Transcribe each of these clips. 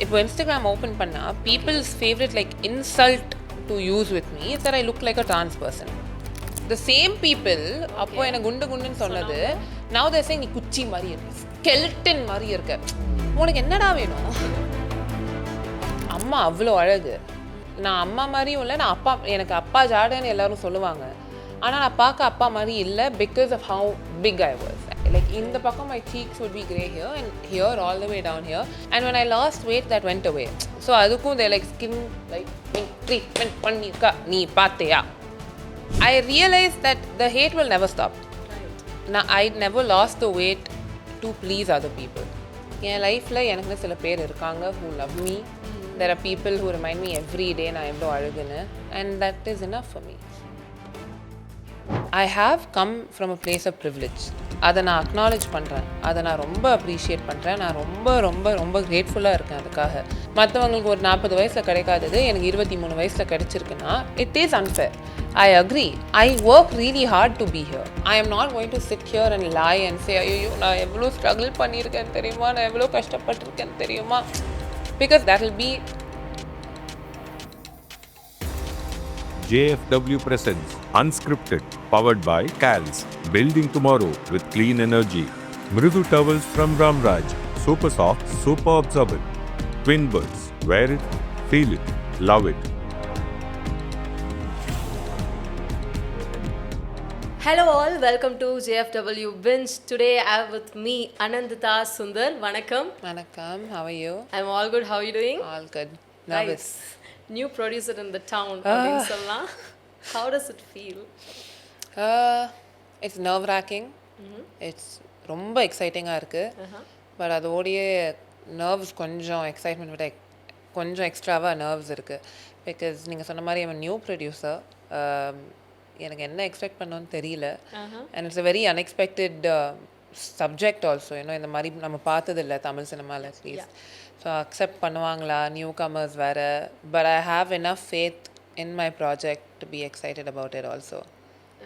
இப்போ Instagram open பண்ணால் peoples favourite like insult to use with me is that I look like a trans person. The same people அப்போ எனக்கு குண்டுன்னு சொன்னது now they're saying நீ குச்சி மாதிரி இருக்கு, ஸ்கெல்டன் மாதிரி இருக்க, உனக்கு என்னடா வேணும்? அம்மா அவ்வளோ அழகு, நான் அம்மா மாதிரியும் இல்லை, நான் அப்பா, எனக்கு அப்பா ஜாடன்னு எல்லாரும் சொல்லுவாங்க, ஆனால் நான் பார்க்க அப்பா மாதிரி இல்லை because of how big I was. Like in the pakam my cheeks would be grey here and here all the way down here, and when I lost weight that went away. So adukku they like skin like treatment pannika nee paathiya. I realized that the hate will never stop. Now I never lost the weight to please other people. In life la enakku sila per irukanga who love me. There are people who remind me every day na evlo alugunu, and that is enough for me. I have come from a place of privilege. அதை நான் acknowledge பண்ணுறேன், அதை நான் ரொம்ப appreciate பண்ணுறேன், நான் ரொம்ப ரொம்ப ரொம்ப கிரேட்ஃபுல்லாக இருக்கேன் அதுக்காக. மற்றவங்களுக்கு ஒரு 40 வயசில் கிடைக்காதது எனக்கு 23 வயசில் கிடைச்சிருக்குன்னா it is unfair. I agree. I work really hard to be here. I am not going to sit here and lie and say ஐயோ நான் எவ்வளோ ஸ்ட்ரகிள் பண்ணியிருக்கேன் தெரியுமா, நான் எவ்வளோ கஷ்டப்பட்டிருக்கேன் தெரியுமா, because that will be. JFW presents Unscripted, powered by CALS, building tomorrow with clean energy. Mridu towels from Ramraj, super soft, super absorbent. Twin birds, wear it, feel it, love it. Hello all, welcome to JFW Binge. Today I have with me Anandita, Sundar. Vanakkam. Vanakkam, how are you? I'm all good. How are you doing? All good. Nervous. Nice. New producer in the town. அப்படின்னு சொல்லலாம். How does it feel? It's nerve-wracking. It's ரொம்ப எக்ஸைட்டிங்காக இருக்குது. But அதோடைய nerves கொஞ்சம் excitement விட கொஞ்சம் எக்ஸ்ட்ராவாக nerves இருக்குது. பிகாஸ் நீங்கள் சொன்ன மாதிரி அவன் நியூ ப்ரொடியூசர், எனக்கு என்ன எக்ஸ்பெக்ட் பண்ணணும்னு தெரியல. And it's a very unexpected subject also. ஏன்னா இந்த மாதிரி நம்ம பார்த்ததில்லை தமிழ் சினிமாவில் அட்லீஸ்ட். ஸோ அக்செப்ட் பண்ணுவாங்களா, நியூ கமர்ஸ் வேறு. But I have enough faith in my project to be excited about it also.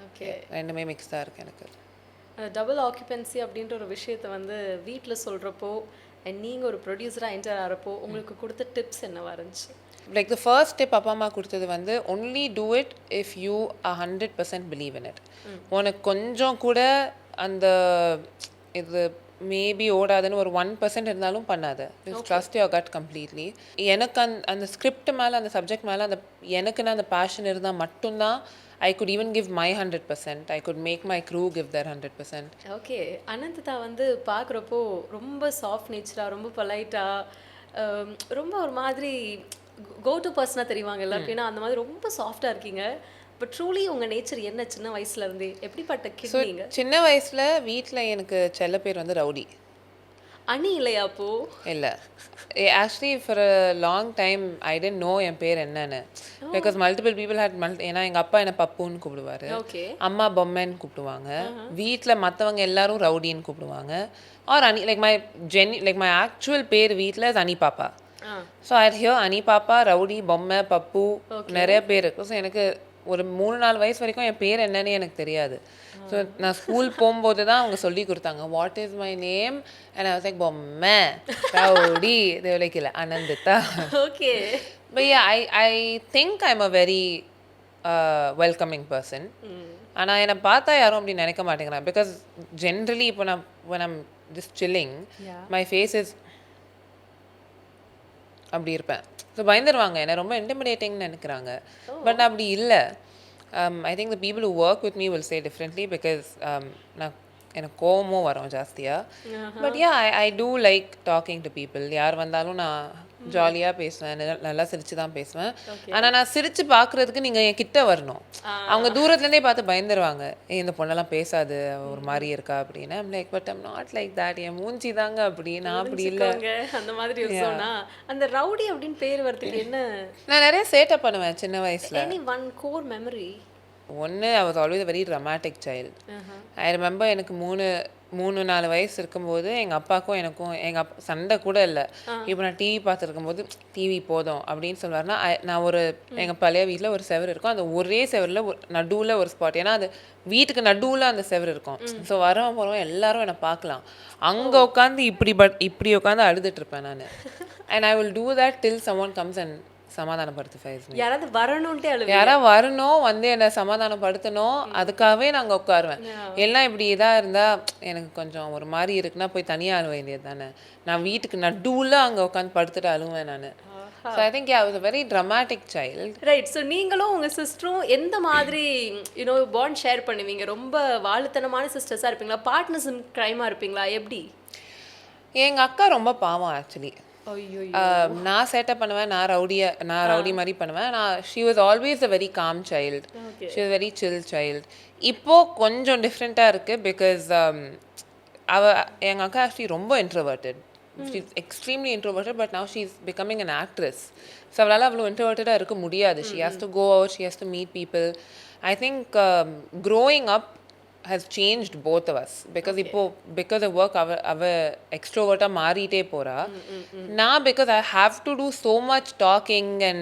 Okay, ரெண்டுமே மிக்ஸ்டாக இருக்குது எனக்கு. டபுள் ஆக்குபென்சி அப்படின்ற ஒரு விஷயத்தை வந்து வீட்டில் சொல்கிறப்போ அண்ட் நீங்கள் ஒரு ப்ரொடியூசராக என்டர் ஆகிறப்போ உங்களுக்கு கொடுத்த டிப்ஸ் என்னவா இருந்துச்சு? லைக் த ஃபர்ஸ்ட் டிப் அப்பா அம்மா கொடுத்தது வந்து only do it if you 100% believe in it. உனக்கு கொஞ்சம் கூட அந்த இது மேபி ஓடாதுன்னு ஒரு 1% இருந்தாலும் பண்ணாது. Trust your cut completely. எனக்கு அந்த ஸ்கிரிப்ட் மேலே, அந்த சப்ஜெக்ட் மேலே அந்த எனக்குன்னு அந்த பேஷன் இருந்தால் மட்டும்தான் I could even give my 100%. I could make my crew give their 100%. Okay, Ananditha வந்து பார்க்குறப்போ ரொம்ப சாஃப்ட் நேச்சராக, ரொம்ப பொலைட்டாக, ரொம்ப ஒரு மாதிரி கோ டு பர்சனாக தெரிவாங்க எல்லாருக்கும். ஏன்னா அந்த மாதிரி ரொம்ப சாஃப்டாக இருக்கீங்க. பட் ட்ரூலி உங்கள் நேச்சர் என்ன சின்ன வயசுலேருந்தே? எப்படிப்பட்ட கிட் நீங்கள்? சின்ன வயசில் வீட்டில் எனக்கு செல்ல பேர் வந்து ரவுடி. அணி இல்லையா அப்போ? இல்லை, actually for a long time I didn't know என் பேர் என்னன்னு. பிகாஸ் மல்டிபிள் பீப்புள் ஹேட் ஏன்னா எங்கள் அப்பா என்னை பப்புன்னு கூப்பிடுவார், அம்மா பொம்மைன்னு கூப்பிடுவாங்க, வீட்டில் மற்றவங்க எல்லாரும் ரவுடின்னு கூப்பிடுவாங்க. ஆர் அனி லைக் மை ஆக்சுவல் பேர் வீட்டில் இஸ் அனி பாப்பா. ஸோ ஐ ஹியர் அனி பாப்பா, ரவுடி, பொம்மை, பப்பு, நிறைய பேர் இருக்குது. ஸோ எனக்கு ஒரு 3-4 வயசு வரைக்கும் என் பேர் என்னன்னு எனக்கு தெரியாது. ஸோ நான் ஸ்கூல் போகும்போது தான் அவங்க சொல்லி கொடுத்தாங்க what is my name. And I was like பொம்மை, ரவுடி, இது லைக் இல்லை Ananditha. Okay, but yeah I think I'm a very welcoming person. ஆனால் என்னை பார்த்தா யாரும் அப்படி நினைக்க மாட்டேங்கிறான். பிகாஸ் ஜென்ரலி இப்போ நான் when I'm just chilling, my face is அப்படி இருப்பேன். ஸோ பயந்துருவாங்க, என்னை ரொம்ப இன்டிமிடேட்டிங்னு நினைக்கிறாங்க. பட் நான் அப்படி இல்லை. I think the people who work with me will say differently. Because நான் எனக்கு கோவமும் வரும் ஜாஸ்தியாக. But yeah I do like talking to people. யார் வந்தாலும் நான் ஜாலியாக பேசுவேன், நல்லா சிரித்து தான் பேசுவேன். ஆனால் நான் சிரித்து பார்க்குறதுக்கு நீங்கள் என் கிட்ட வரணும். அவங்க தூரத்துலேருந்தே பார்த்து பயந்துருவாங்க, இந்த பொண்ணெல்லாம் பேசாது, ஒரு மாதிரி இருக்கா அப்படின்னு. I'm like but I'm not like that. என் மூஞ்சி தாங்க அப்படி, நான் அப்படி இல்லை. அந்த மாதிரி சொன்னா அந்த ரவுடி அப்படின்னு பேர் வரதுக்கு என்ன? நான் நிறைய சேட்டை பண்ணுவேன் சின்ன வயசில். Any one core memory? ஒன்று, I was always very dramatic child. I remember எனக்கு 3-4 வயசு இருக்கும்போது எங்கள் அப்பாவுக்கும் எனக்கும் எங்கள் அப்பா சண்டை கூட இல்லை. இப்போ நான் டிவி பார்த்துருக்கும்போது டிவி போதும் அப்படின்னு சொல்லுவாருன்னா நான் ஒரு எங்கள் பழைய வீட்டில் ஒரு செவர் இருக்கும். அந்த ஒரே செவரில் நடுவில் ஒரு ஸ்பாட். ஏன்னா அது வீட்டுக்கு நடுவில் அந்த செவர் இருக்கும். ஸோ வரவன் போகிறவன் எல்லாரும் என்னை பார்க்கலாம். அங்கே உட்காந்து இப்படி உட்காந்து அழுதுட்டு இருப்பேன் நான். And I will do that till someone comes and சமாதானப்படுத்து. யாராவது வரணும்ட்டே யாராவது வரணும் வந்து என்னை சமாதானப்படுத்தணும், அதுக்காகவே நாங்கள் உட்காருவேன். எல்லாம் இப்படி இதாக இருந்தால் எனக்கு கொஞ்சம் ஒரு மாதிரி இருக்குன்னா போய் தனியாக அழுவ வேண்டியது தானே. நான் வீட்டுக்கு நடுவில் அங்கே உட்காந்து படுத்துட்டு அழுவேன் நான். So I think I was a very dramatic child. Right. So நீங்களும் உங்கள் சிஸ்டரும் எந்த மாதிரி பாண்ட் ஷேர் பண்ணுவீங்க? ரொம்ப வாழுத்தனமான சிஸ்டர்ஸாக இருப்பீங்களா? பார்ட்னர்ஸும் க்ரைமாக இருப்பீங்களா? எப்படி? எங்கள் அக்கா ரொம்ப பாவம் ஆக்சுவலி. நான் சேட்டப் பண்ணுவேன், நான் ரவுடி மாதிரி பண்ணுவேன். She was always a very calm child, she was very chill child. இப்போது கொஞ்சம் டிஃப்ரெண்ட்டாக இருக்குது பிகாஸ் எங்கள் அக்கா ஆக்சுவலி ரொம்ப introverted. She's extremely introverted, but now she is becoming an actress. So அவளால் அவ்வளோ இன்ட்ரோவர்ட்டடாக இருக்க முடியாது. She has to go out, she has to meet people. I think growing up has changed both of us because because of work our extrovert மாறிட்டே போறா. Now because I have to do so much talking and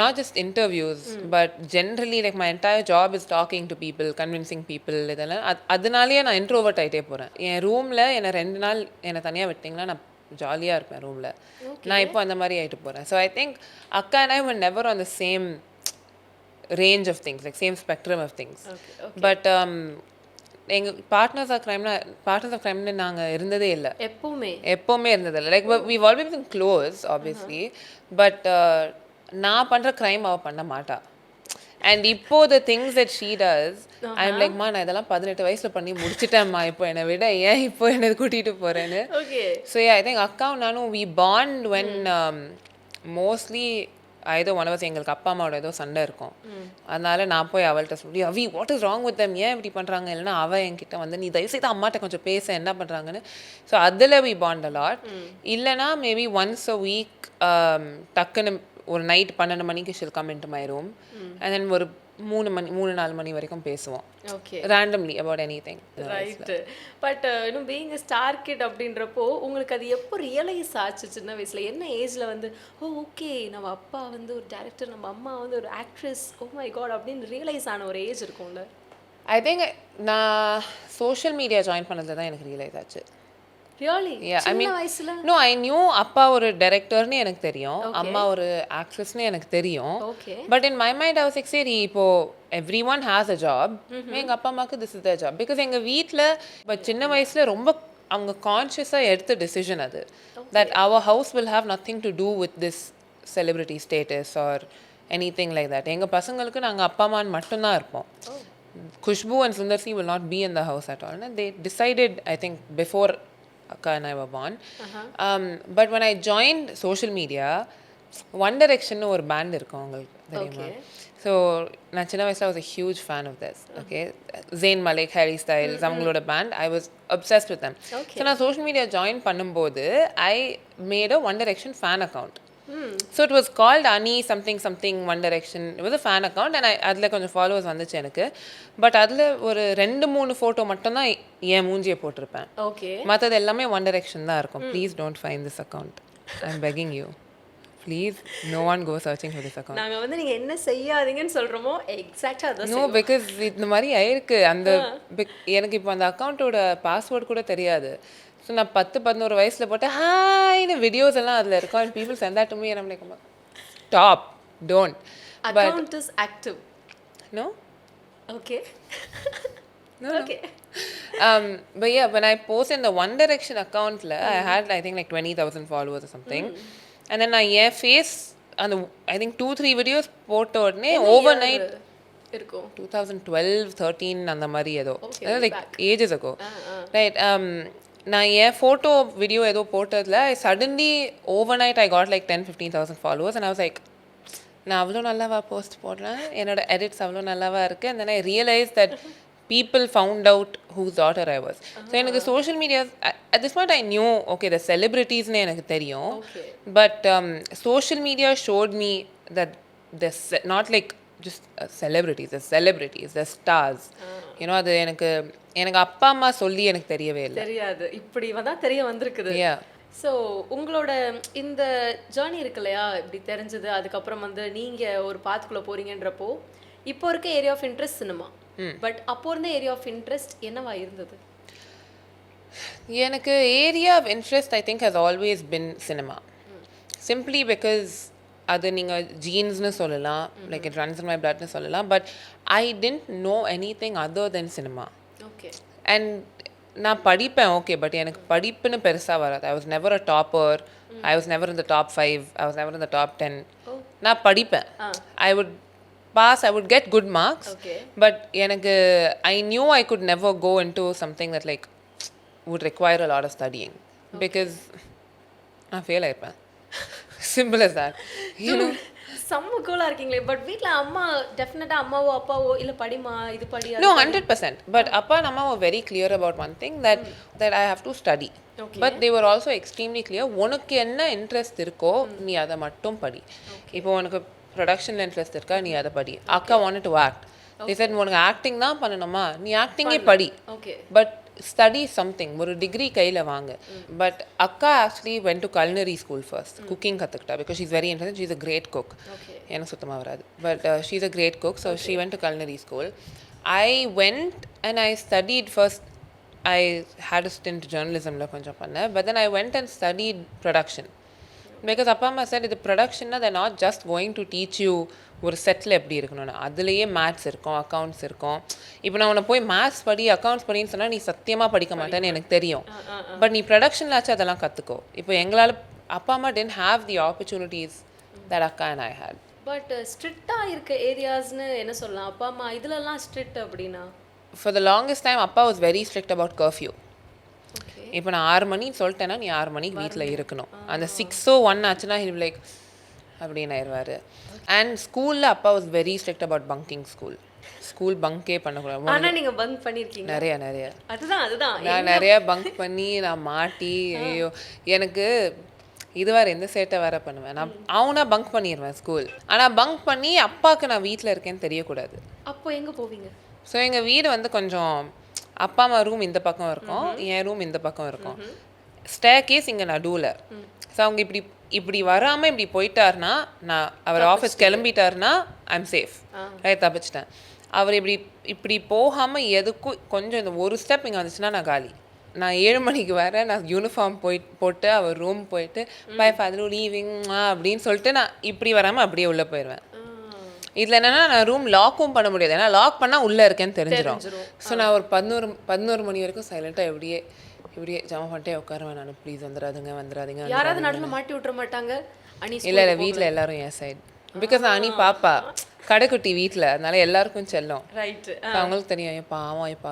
not just interviews but generally like my entire job is talking to people, convincing people. இதெல்லாம் அதனாலேயே நான் introvert ஆகிட்டே போகிறேன். என் ரூமில் என்னை 2 நாள் என்னை தனியாக விட்டிங்கன்னா நான் ஜாலியாக இருப்பேன் ரூமில். நான் இப்போ அந்த மாதிரி ஆகிட்டு போகிறேன். ஸோ ஐ திங்க் அக்கா and I were never on the same range of things, like same spectrum of things. But எங்கள் பார்ட்னர்ஸ் ஆஃப் க்ரைம்னு நாங்கள் இருந்ததே இல்லை. எப்போவுமே இருந்ததில்லை. Like we've always been close obviously, but நான் பண்ணுற க்ரைம் அவள் பண்ண மாட்டா. அண்ட் இப்போ the things that she does, I'm like நான் இதெல்லாம் 18 வயசில் பண்ணி முடிச்சிட்டேம்மா, இப்போ என்னை விட ஏன் இப்போ என்னை கூட்டிகிட்டு போகிறேன்னு. ஸோ ஐ திங்க் அக்காவும் நானும் we bond when mostly either one of us, எங்களுக்கு அப்பா அம்மாவோட ஏதோ சண்டை இருக்கும். அதனால நான் போய் அவள்கிட்ட சொல்லி அவி what is wrong with them, ஏன் இப்படி பண்ணுறாங்க, இல்லைன்னா அவள் என்கிட்ட வந்து நீ தயவுசெய்து அம்மாட்ட கொஞ்சம் பேச என்ன பண்ணுறாங்கன்னு. ஸோ அதில் வி பாண்ட் அலாட். Lot maybe once a week டக்குன்னு ஒரு நைட் 12 மணிக்கு she'll come into my room and then ஒரு 3-4 மணி வரைக்கும் பேசுவோம் randomly about anything. Right. But being a star kid அப்படின்றப்போ உங்களுக்கு அது எப்போ ரியலைஸ் ஆச்சு சின்ன வயசுல? என்ன ஏஜ்ல வந்து ஓகே நம்ம அப்பா வந்து ஒரு டைரக்டர், நம்ம அம்மா வந்து ஒரு ஆக்ட்ரஸ், ஓ மை காட் அப்படின்னு ரியலைஸ் ஆன ஒரு ஏஜ் இருக்கும்ல? ஐ திங்க் நான் சோஷியல் மீடியா ஜாயின் பண்ணதுல தான் எனக்கு ரியலைஸ் ஆச்சு. Really? Yeah, I mean, no, I knew அப்பா ஒரு டைரக்டர்னு எனக்கு தெரியும், அம்மா ஒரு ஆக்ட்ரஸ்னு எனக்கு தெரியும். But in my mind I was like சரி இப்போ everyone has a job, எங்க அப்பா அம்மாக்கு this is their job. Because எங்க வீட்டில் இப்போ சின்ன வயசுல ரொம்ப அவங்க கான்ஷியஸாக எடுத்த டிசிஷன் அது, that our house will have nothing to do with this celebrity status or anything like that. எங்கள் பசங்களுக்கு நாங்கள் அப்பா அம்மான்னு மட்டும்தான் இருப்போம். Kushboo and Sundar C will not be in the house at all. And they decided, I think, before Akka and I were born. But when I joined social media, One Direction ஒரு pant இருக்கும் உங்களுக்கு தெரியுமா? So நான் சின்ன வயசில் was a huge fan of this. Okay, Zayn Malik, Harry Styles, அவங்களோட band, I was obsessed with them. So நான் social media join பண்ணும்போது I made a One Direction fan account. So it was called Ani something One Direction. It was a fan account and அதில் கொஞ்சம் followers வந்துச்சு எனக்கு. But அதில் ஒரு 2-3 photo மட்டும்தான் என் மூஞ்சியை போட்டிருப்பேன். மற்றது எல்லாமே One Direction தான் இருக்கும். Please don't find this account, I am begging you. Please no one go searching for this account. நாங்கள் வந்து நீங்கள் என்ன செய்யாதீங்கன்னு சொல்கிறோமோ எக்ஸாக்டாக அதான். நோ, பிகாஸ் இந்த மாதிரி ஆயிருக்கு. அந்த எனக்கு இப்போ அந்த அக்கௌண்ட்டோட பாஸ்வேர்டு கூட தெரியாது. ஸோ நான் 10-11 வயசில் போட்டு ஹாய்னு வீடியோஸ் எல்லாம் அதில் இருக்கும். And people sent that to me and I'm like, stop, don't. Account is active. No? Okay. No. But yeah, when I posted in the One Direction account, I had I think like 20,000 followers or something. And then my face and I think 2-3 videos போட்ட உடனே overnight இருக்கும் 2012-13 அந்த மாதிரி ஏதோ, like ages ago. Right. நான் என் photo video ஏதோ போட்டதில் suddenly overnight I got like 10-15,000 followers. And I was like நான் அவ்வளோ நல்லாவா போஸ்ட் போடுறேன், என்னோட எடிட்ஸ் அவ்வளோ நல்லாவா இருக்குது. And then I realise that people found out whose daughter I was. So எனக்கு social media at this point I knew okay the செலிபிரிட்டிஸ்னு எனக்கு தெரியும். But social media showed me that this not like just celebrities, the stars. அது எனக்கு அப்பா அம்மா சொல்லி எனக்கு தெரியவே இல்லை. தெரியாது, இப்படி தான் தெரிய வந்திருக்குது. Yeah. ஸோ உங்களோட இந்த ஜேர்னி இருக்கு இல்லையா, இப்படி தெரிஞ்சது, அதுக்கப்புறம் நீங்கள் ஒரு பாத்துக்குள்ளே போகிறீங்கன்றப்போ இப்போ இருக்க area of interest cinema, but அப்போ இருந்த ஏரியா ஆஃப் இன்ட்ரெஸ்ட் என்னவா இருந்தது? எனக்கு area of interest I think has always been cinema. Simply because அது நீங்கள் ஜீன்ஸ்னு சொல்லலாம், like it runs in my பிளட்னு சொல்லலாம், but I didn't know anything other than cinema. Okay. And நான் படிப்பேன், ஓகே, பட் எனக்கு படிப்புன்னு பெருசாக வராது. I was never a topper, I was never in the top 5, I was never in the top 10. நான் படிப்பேன், I would pass, I would get good marks. Okay. But I knew I could never go into something that like would require a lot of studying. Okay. Because I fail ஆயிருப்பேன். Simple as that. செம்ம கூலாக இருக்கீங்களே. But வீட்டில் அம்மா டெஃபினட்டாக அம்மாவோ அப்பாவோ இல்லை படிமா இது படி? No, 100%. But அப்பா and அம்மா were very clear about one thing, that I have to study. Okay. But they were also extremely clear, உனக்கு என்ன இன்ட்ரெஸ்ட் இருக்கோ நீ அதை மட்டும் படி. இப்போ உனக்கு ப்ரொடக்ஷனில் இன்ட்ரெஸ்ட் இருக்கா, நீ அதை படி. அக்கா wanted to act. They said உனக்கு ஆக்டிங் தான் பண்ணணுமா, நீ ஆக்டிங்கே படி. பட் ஸ்டடி சம்திங், ஒரு டிகிரி கையில் வாங்க. பட் அக்கா actually went to culinary school first, cooking கற்றுக்கிட்டா. Because she's very interest, she's a great cook. எனக்கு சுத்தமாக வராது, but she's a great cook. So she went to culinary school. I went and I studied first. I had a stint journalismல கொஞ்சம் பண்ணேன். But then I went and studied production. Because அப்பா அம்மா said இது ப்ரொடக்ஷன்னா they're not just going to teach you ஒரு settle எப்படி இருக்கணும்னு. அதுலேயே மேத்ஸ் இருக்கும், அக்கௌண்ட்ஸ் இருக்கும். இப்போ நான் உன்னை போய் மேத்ஸ் படி அக்கௌண்ட்ஸ் படின்னு சொன்னால் நீ சத்தியமாக படிக்க மாட்டேன்னு எனக்கு தெரியும். பட் நீ ப்ரொடக்ஷன்லாச்சும் அதெல்லாம் கற்றுக்கோ. இப்போ எங்களால் அப்பா அம்மா didn't have the opportunities that அக்கா and I had. பட் ஸ்ட்ரிக்டாக இருக்க ஏரியாஸ்னு என்ன சொல்லலாம் அப்பா அம்மா இதுலலாம் ஸ்ட்ரிக்ட் அப்படின்னா? For the longest time அப்பா was very strict about curfew. இப்போ நான் 6 மணின்னு சொல்லிட்டேன்னா நீ 6 மணிக்கு வீட்டில் இருக்கணும். அந்த 6:01 ஆச்சுன்னா he will like அப்படின்னு ஆயிடுவார். அண்ட் ஸ்கூலில் அப்பா was very strict about bunking school பங்கே பண்ணக்கூடாது. ஆனால் நீங்கள் பங்க் பண்ணியிருக்கீங்க? நிறைய அதுதான் நான் நிறையா பங்க் பண்ணி நான் மாட்டி, ஐயோ எனக்கு இது வேறு எந்த சேட்டை வேறு பண்ணுவேன். நான் அவனா பங்க் பண்ணிடுவேன் ஸ்கூல். ஆனால் பங்க் பண்ணி அப்பாவுக்கு நான் வீட்டில் இருக்கேன்னு தெரியக்கூடாது. அப்போ எங்கே போவீங்க? ஸோ எங்கள் வீடு கொஞ்சம் அப்பா அம்மா ரூம் இந்த பக்கம் இருக்கும், என் ரூம் இந்த பக்கம் இருக்கும். ஸ்டேர் கேஸ் இங்கே நடுவில். ஸோ அவங்க இப்படி வராமல் இப்படி போயிட்டாருன்னா, நான் அவர் ஆஃபீஸ் கிளம்பிட்டாருன்னா ஐம் சேஃப், தப்பிச்சிட்டேன். அவர் இப்படி போகாமல் எதுக்கும் கொஞ்சம் இந்த ஒரு ஸ்டெப் இங்கே வந்துச்சுன்னா நான் காலி. நான் 7 மணிக்கு வரேன், நான் யூனிஃபார்ம் போட்டு அவர் ரூம் போயிட்டு பை ஃபாதர் லீவிங் அப்படின்னு சொல்லிட்டு நான் இப்படி வராமல் அப்படியே உள்ளே போயிடுவேன். இதில் என்னென்னா நான் ரூம் லாக்கும் பண்ண முடியாது, ஏன்னா லாக் பண்ணால் உள்ளே இருக்கேன்னு தெரிஞ்சிடும். ஸோ நான் ஒரு 11 மணி வரைக்கும் சைலண்ட்டாக இப்படியே ஜமா பண்ணிட்டே உட்காருவேன். நான் ப்ளீஸ் வந்துடாதீங்க. யாராவது நடுவில் மாட்டி விட்டுற மாட்டாங்க? இல்லை வீட்டில் எல்லாரும் என் சைடு. பிகாஸ் நான் அனி பாப்பா கடைக்குட்டி வீட்டில், அதனால எல்லாருக்கும் செல்லும். ரைட்டு. அவங்களுக்கு தெரியும், இப்போ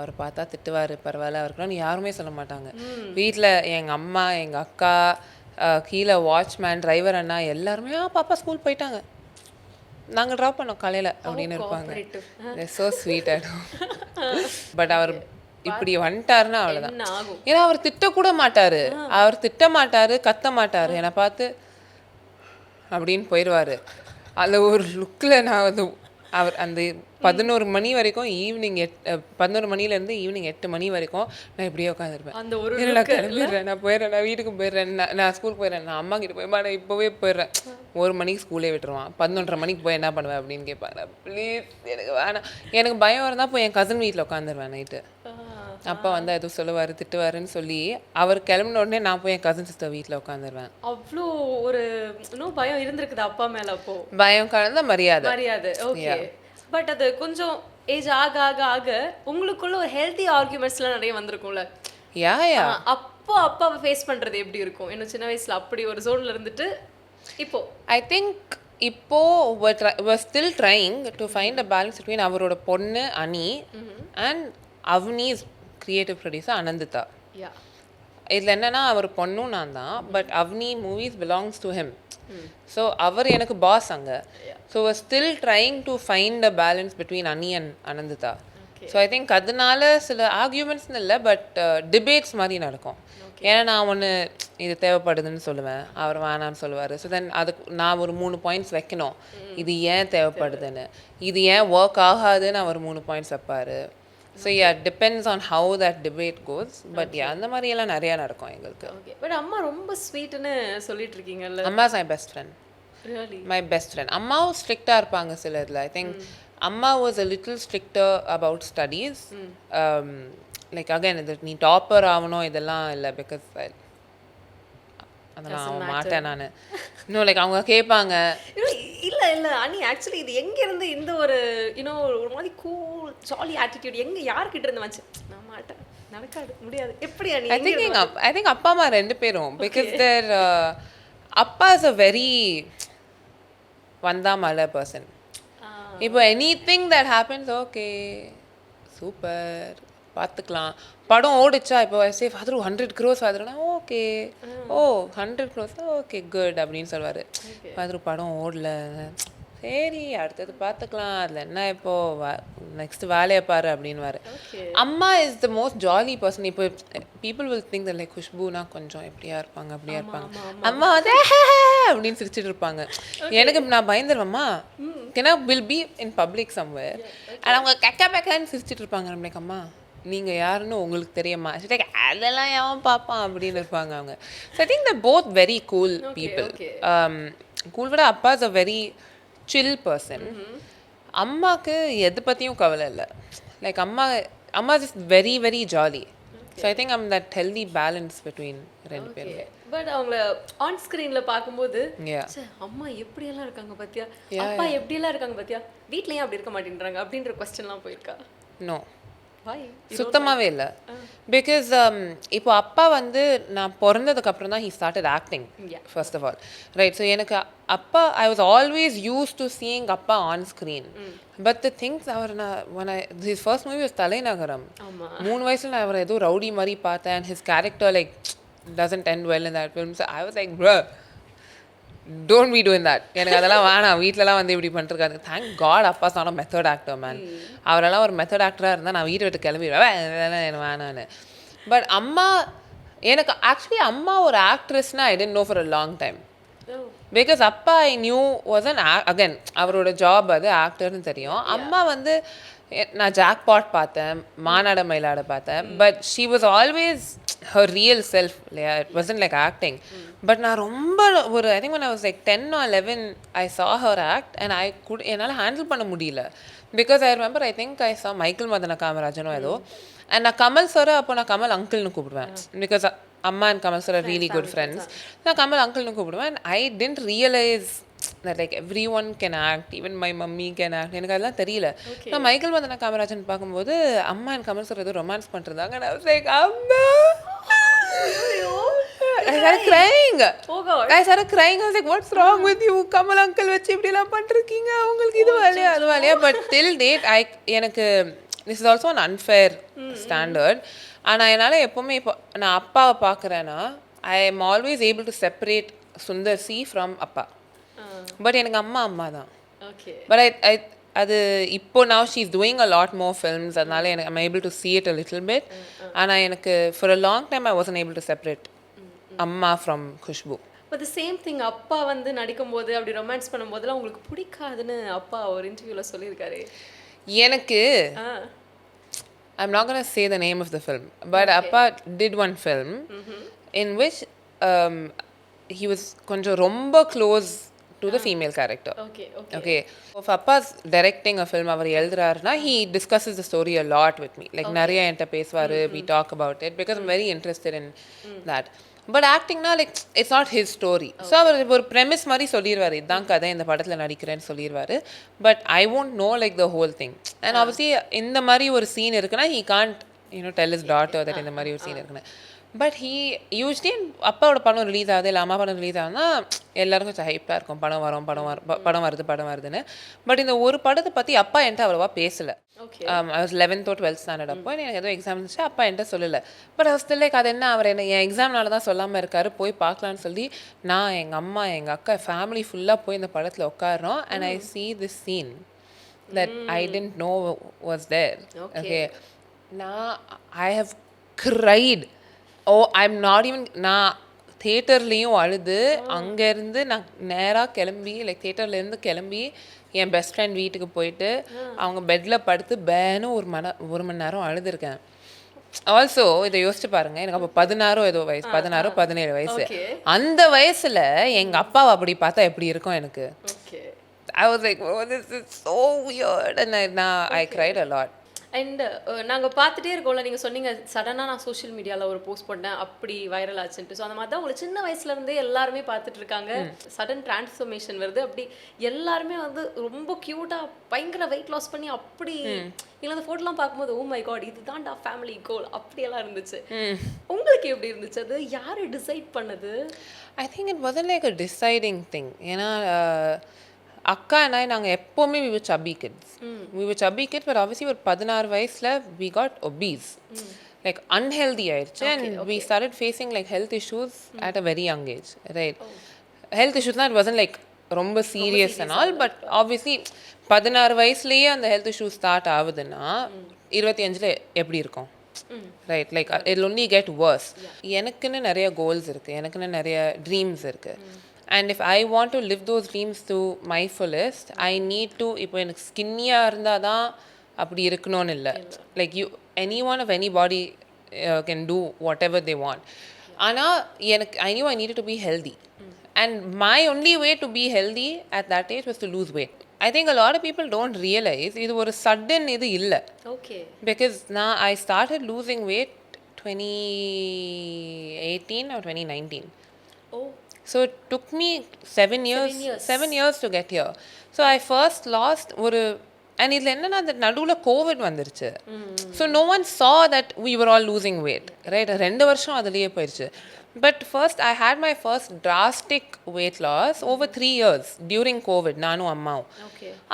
அவர் பார்த்தா திட்டுவார், பரவாயில்ல இருக்கணும்னு யாருமே சொல்ல மாட்டாங்க. வீட்டில் எங்கள் அம்மா, எங்கள் அக்கா, கீழே வாட்ச்மேன், டிரைவர் அண்ணா எல்லாருமே பாப்பா ஸ்கூல் போயிட்டாங்க, நாங்கள் ட்ராப் பண்ணோம் காலையில் அப்படின்னு இருப்பாங்க. So sweet. பட் அவர் இப்படி வந்துட்டாருன்னா அவ்வளோதான். ஏன்னா அவர் திட்டக்கூட மாட்டார், கத்த மாட்டார், என்னை பார்த்து அப்படின்னு போயிடுவார். அதில் ஒரு லுக்கில் நான் அவர் அந்த 11 மணி வரைக்கும் ஈவினிங் 11 மணிலேருந்து ஈவினிங் 8 மணி வரைக்கும் நான் இப்படியே உட்காந்துருப்பேன். நான் கிளம்பிடுறேன், நான் போயிடுறேன், நான் வீட்டுக்கு போயிடுறேன், நான் ஸ்கூல் போயிடுறேன், நான் அம்மா கிட்ட போய் நான் இப்போவே போயிடுறேன். 1 மணிக்கு ஸ்கூலே விட்டுருவான், 11:30 மணிக்கு போய் என்ன பண்ணுவேன் அப்படின்னு கேட்பாங்க. ப்ளீஸ் எனக்கு வேணாம், எனக்கு பயம் இருந்தால் போய் என் கசின் வீட்டில் உட்காந்துருவேன் நைட்டு. அப்பா வந்து எதுவும் சொல்லுவார், திட்டுவாருன்னு சொல்லி அவர் கிளம்பின உடனே நான் போய் என் கசின் சிஸ்டர் வீட்டில் உட்காந்துருவேன். அவ்வளோ ஒரு இன்னும் பயம் இருந்திருக்குது அப்பா மேலே? அப்போ பயம் கலந்த மரியாதை. ஓகே. பட் அது கொஞ்சம் ஏஜ் ஆக ஆக ஆக உங்களுக்குள்ள ஒரு ஹெல்த்தி ஆர்குமெண்ட்ஸ்லாம் நிறைய வந்திருக்கும்ல? அப்போ அப்பாவை ஃபேஸ் பண்ணுறது எப்படி இருக்கும்? இன்னும் சின்ன வயசில் அப்படி ஒரு ஜோனில் இருந்துட்டு இப்போ ஐ திங்க் இப்போ still trying to find a balance between அவரோட பொண்ணு Ani and Avani's creative producer Ananditha. இதில் என்னென்னா அவர் பொண்ணும் நான் தான், but Avani movies belongs to him. So அவர் எனக்கு பாஸ் அங்கே. So still trying to find a balance between Ani and Ananditha. So I think அதனால சில ஆர்கியூமெண்ட்ஸ்னு இல்லை பட் டிபேட்ஸ் மாதிரி நடக்கும். ஏன்னா நான் ஒன்று இது தேவைப்படுதுன்னு சொல்லுவேன், அவர் வேணான்னு சொல்லுவார். ஸோ தென் அதுக்கு நான் ஒரு 3 பாயிண்ட்ஸ் வைக்கணும், இது ஏன் தேவைப்படுதுன்னு, இது ஏன் ஒர்க் ஆகாதுன்னு அவர் 3 பாயிண்ட்ஸ் வைப்பார். So depends on how that debate goes. But அந்த மாதிரியெல்லாம் நிறையா நடக்கும் எங்களுக்கு. ஓகே. பட் அம்மா ரொம்ப ஸ்வீட்டுன்னு சொல்லிட்டு இருக்கீங்கல்ல. அம்மா is my best friend. My best friend. அம்மாவும் ஸ்ட்ரிக்டாக இருப்பாங்க சில இதில். ஐ திங்க் அம்மா was a little stricter about studies. Like again இது நீ டாப்பர் ஆகணும் இதெல்லாம் இல்லை, பிகாஸ் அதெல்லாம் ஆக மாட்டேன் நான். இன்னும் லைக் அவங்க கேட்பாங்க. இல்லை இல்லை அண்ணி, ஆக்சுவலி இது எங்கேருந்து இந்த ஒரு ஒரு மாதிரி கூல் ஜாலி ஆட்டிடியூட் யார்கிட்ட இருந்து வந்துச்சு? நான் மாட்டேன், நடக்காது, முடியாது, எப்படி அண்ணி? ஐ திங்க் அப்பா அம்மா 2 பேரும், பிகாஸ் தேர் அப்பா இஸ் அ வெரி வந்தா மலை பர்சன். இப்போ any thing that happens okay super பார்த்துக்கலாம். படம் ஓடிச்சா இப்போ சே ஃபாதர் 100 crores ஃபாதர்னா ஓகே, ஓ 100 crores ஓகே குட் அப்படின்னு சொல்லுவார். ஃபாதர் படம் ஓடல, சரி அடுத்தது பார்த்துக்கலாம், அதில் என்ன இப்போ நெக்ஸ்ட் வேலையை பாரு அப்படின்வாரு. அம்மா is the most jolly person. இப்போ people will think the like குஷ்பூனா கொஞ்சம் எப்படியா இருப்பாங்க அப்படியா இருப்பாங்க. அம்மா வந்து அப்படின்னு சிரிச்சிட்டு இருப்பாங்க. எனக்கு நான் பயந்துருவேம்மா, ஏன்னா will be in public somewhere and அவங்க கக்கா பேக்கான்னு சிரிச்சிட்டு இருப்பாங்க. நம்மளுக்கு அம்மா நீங்கள் யாருன்னு உங்களுக்கு தெரியுமா? அதெல்லாம் எவன் பார்ப்பான் அப்படின்னு இருப்பாங்க அவங்க. So I think the both very cool people. Cool விட அப்பா is a very chill person. அம்மாவுக்கு எது பற்றியும் கவலை இல்லை. லைக் அம்மா is very very jolly. So I think that healthy balance between 2 பேருமே. பட் அவங்கள ஆன் ஸ்க்ரீனில் பார்க்கும்போது அம்மா எப்படியெல்லாம் இருக்காங்க பார்த்தியா, அப்பா எப்படியெல்லாம் இருக்காங்க பார்த்தியா, வீட்லேயும் அப்படி இருக்க மாட்டேன்றாங்க அப்படின்ற கொஸ்டின்லாம் போயிருக்கா? நோ, சுத்தமாகவே இல்லை. பிகாஸ் இப்போ அப்பா வந்து நான் பிறந்ததுக்கப்புறம் தான் he started acting first of all, right? So எனக்கு அப்பா I was always use to seeing அப்பா on screen. But the things அவர் his first movie was Thalainagaram. 3 வயசில் நான் அவர் ஏதோ ரவுடி மாதிரி பார்த்தேன். And his character like doesn't end well in that film. So I was like, bro, don't be doing that. எனக்கு அதெல்லாம் வேணாம், வீட்டிலலாம் வந்து இப்படி பண்ணிருக்காரு. தேங்க் காட் அப்பா சொன்ன மெத்தட் ஆக்டர் மேன். அவரெல்லாம் ஒரு மெத்தட் ஆக்டராக இருந்தால் நான் வீட்டை விட்டு கிளம்பிடுவேன், இதெல்லாம் எனக்கு வேணான்னு. பட் அம்மா எனக்கு ஆக்சுவலி அம்மா ஒரு ஆக்ட்ரஸ்னா I didn't know for a long time. Because அப்பா I knew was an again அவரோட ஜாப் அது ஆக்டர்னு தெரியும். அம்மா வந்து நான் ஜாக்பாட் பார்த்தேன், மாநாட மயிலாட பார்த்தேன். But she was always her real self. It wasn't like acting. But நான் ரொம்ப ஒரு I think when I was like 10 or 11 I saw her act and I could என்னால் ஹேண்டில் பண்ண முடியல. Because I remember I think I சா Michael மதன காமராஜனோ ஏதோ. And நான் கமல் சாரை அப்போ நான் கமல் அங்கிள்னு கூப்பிடுவேன். பிகாஸ் அம்மா and Kamal sir are really good friends. நான் கமல் அங்கிள்னு கூப்பிடுவேன். And I didn't realise that like everyone can act, even my mummy can act. எனக்கு அதெல்லாம் தெரியல. நான் மைக்கேல் மதன காமராஜன் பார்க்கும்போது அம்மா அண்ட் கமல் சார் ஏதோ ரொமான்ஸ் பண்ணிருந்தாங்க. I was like, அம்மா I started crying. Oh God. I started crying. I was like, what's wrong with you? Kamal uncle வச்சு இப்படிலாம் பண்ணிருக்கீங்க, உங்களுக்கு இது வேலையா அது வேலையா? பட் till date எனக்கு this is also an unfair standard. ஆனால் என்னால் எப்போவுமே இப்போ நான் அப்பாவை பார்க்குறேன்னா I am always able to separate Sundar C from அப்பா. பட் எனக்கு அம்மா தான். பட் அது இப்போ now she's doing a lot more films, அதனால எனக்கு I'm able to see it a little bit. ஆனால் எனக்கு for a long time I wasn't able to separate அம்மா from Kushboo. But the same thing அப்பா வந்து நடிக்கும்போது அப்படி ரொமான்ஸ் பண்ணும்போதெல்லாம் உங்களுக்கு பிடிக்காதுன்னு அப்பா ஒரு இன்டர்வியூவில் சொல்லியிருக்காரு. எனக்கு I'm not going to say the name of the film, but அப்பா did one film in which he was கொஞ்சம் ரொம்ப close to the female character. Okay. If Appa's directing a film, our எழுதுறாருன்னா he discusses the story a lot with me. Like நிறைய என்கிட்ட பேசுவார், we talk about it because I'm very interested in that. But actingனா like it's not his story. So அவர் ஒரு premise மாதிரி சொல்லிடுவார், இதுதான் கதை, இந்த படத்தில் நடிக்கிறேன்னு சொல்லிடுவார். But I won't know like the whole thing. And obviously இந்த மாதிரி ஒரு சீன் இருக்குன்னா he can't tell his daughter that இந்த மாதிரி ஒரு சீன் இருக்குன்னு. பட் யூஸ்வலி அப்பாவோட படம் ரிலீஸ் ஆகுது இல்லை அம்மா படம் ரிலீஸ் ஆகுதுன்னா எல்லாருக்கும் கொஞ்சம் ஹைப்பாக இருக்கும், படம் வருதுன்னு. பட் இந்த ஒரு படத்தை பற்றி அப்பா என்கிட்ட அவ்வளோவா பேசலை. I was 11th or 12th standard அப்போ எனக்கு ஏதோ எக்ஸாம் இருந்துச்சு, அப்பா என்கிட்ட சொல்லலை. But I was still like, அது என்ன அவர் என்ன என் எக்ஸாம்னால தான் சொல்லாமல் இருக்காரு, போய் பார்க்கலான்னு சொல்லி நான் எங்கள் அம்மா எங்கள் அக்கா ஃபேமிலி ஃபுல்லாக போய் இந்த படத்தில் உட்காடுறோம். And I see this scene that I didn't know was there. Okay. Now I have cried. Oh, I'm not even நான் தேட்டர்லேயும் அழுது அங்கேருந்து நான் நேராக கிளம்பி லைக் தேட்டர்லேருந்து கிளம்பி என் பெஸ்ட் ஃப்ரெண்ட் வீட்டுக்கு போயிட்டு அவங்க பெட்டில் படுத்து பேனு ஒரு மணி நேரம் அழுதுருக்கேன். ஆல்சோ இதை யோசிச்சு பாருங்க, எனக்கு அப்போ 16 ஏதோ வயசு, 17 வயசு. அந்த வயசுல எங்க அப்பாவை அப்படி பார்த்தா எப்படி இருக்கும் எனக்கு. I was like, oh, this is so weird, and I cried a lot. And நாங்கள் பார்த்துட்டே இருக்கோம்ல, நீங்கள் சொன்னீங்க சடனாக நான் சோஷியல் மீடியாவில் ஒரு போஸ்ட் பண்ணேன் அப்படி வைரல் ஆச்சுன்ட்டு. ஸோ அந்த மாதிரி தான் உங்களை சின்ன வயசுலேருந்தே எல்லாருமே பார்த்துட்டு இருக்காங்க. சடன் டிரான்ஸ்ஃபர்மேஷன் வருது, அப்படி எல்லாருமே வந்து ரொம்ப க்யூட்டாக பயங்கர வெயிட் லாஸ் பண்ணி அப்படி இல்லை அந்த ஃபோட்டோலாம் பார்க்கும்போது ஓ மை காட் இதுதான்டா ஃபேமிலி கோல் அப்படியெல்லாம் இருந்துச்சு. உங்களுக்கு எப்படி இருந்துச்சு? அது யார் டிசைட் பண்ணது? I think it wasn't like a deciding thing. ஏன்னா அக்கா and நாங்கள் எப்போவுமே we were chubby kids. We were chubby kids, but obviously ஒரு 16 வயசில் we got obese. Like unhealthy ஆயிடுச்சு. And we started facing like health issues at a very young age, right? Health issues it wasn't like ரொம்ப serious and all, but obviously 16 வயசுலேயே அந்த health issues start ஆகுதுன்னா 25ல் எப்படி இருக்கும், right? Like it'll only get worse. எனக்குன்னு நிறைய goals இருக்குது, எனக்குன்னு நிறைய ட்ரீம்ஸ் இருக்குது. And if I want to live those dreams to my fullest, I need to இப்போ எனக்கு ஸ்கின்னியாக இருந்தால் தான் அப்படி இருக்கணும்னு இல்லை. Like anyone of any body can do whatever they want. ஆனால் எனக்கு I knew I needed to be healthy. And my only way to be healthy at that age was to lose weight. I think a lot of people don't realize இது ஒரு sudden இது இல்லை. Okay. Because now I started losing weight 2018 or 2019. Oh. So it took me 7 years to get here. So I first lost and இதில் என்னன்னா அந்த நடுவில் Covid வந்துருச்சு. So no one saw that we were all losing weight, right? 2 வருஷம் அதுலேயே போயிடுச்சு. But first I had my first drastic weight loss over 3 years during COVID, நானும் அம்மாவும்.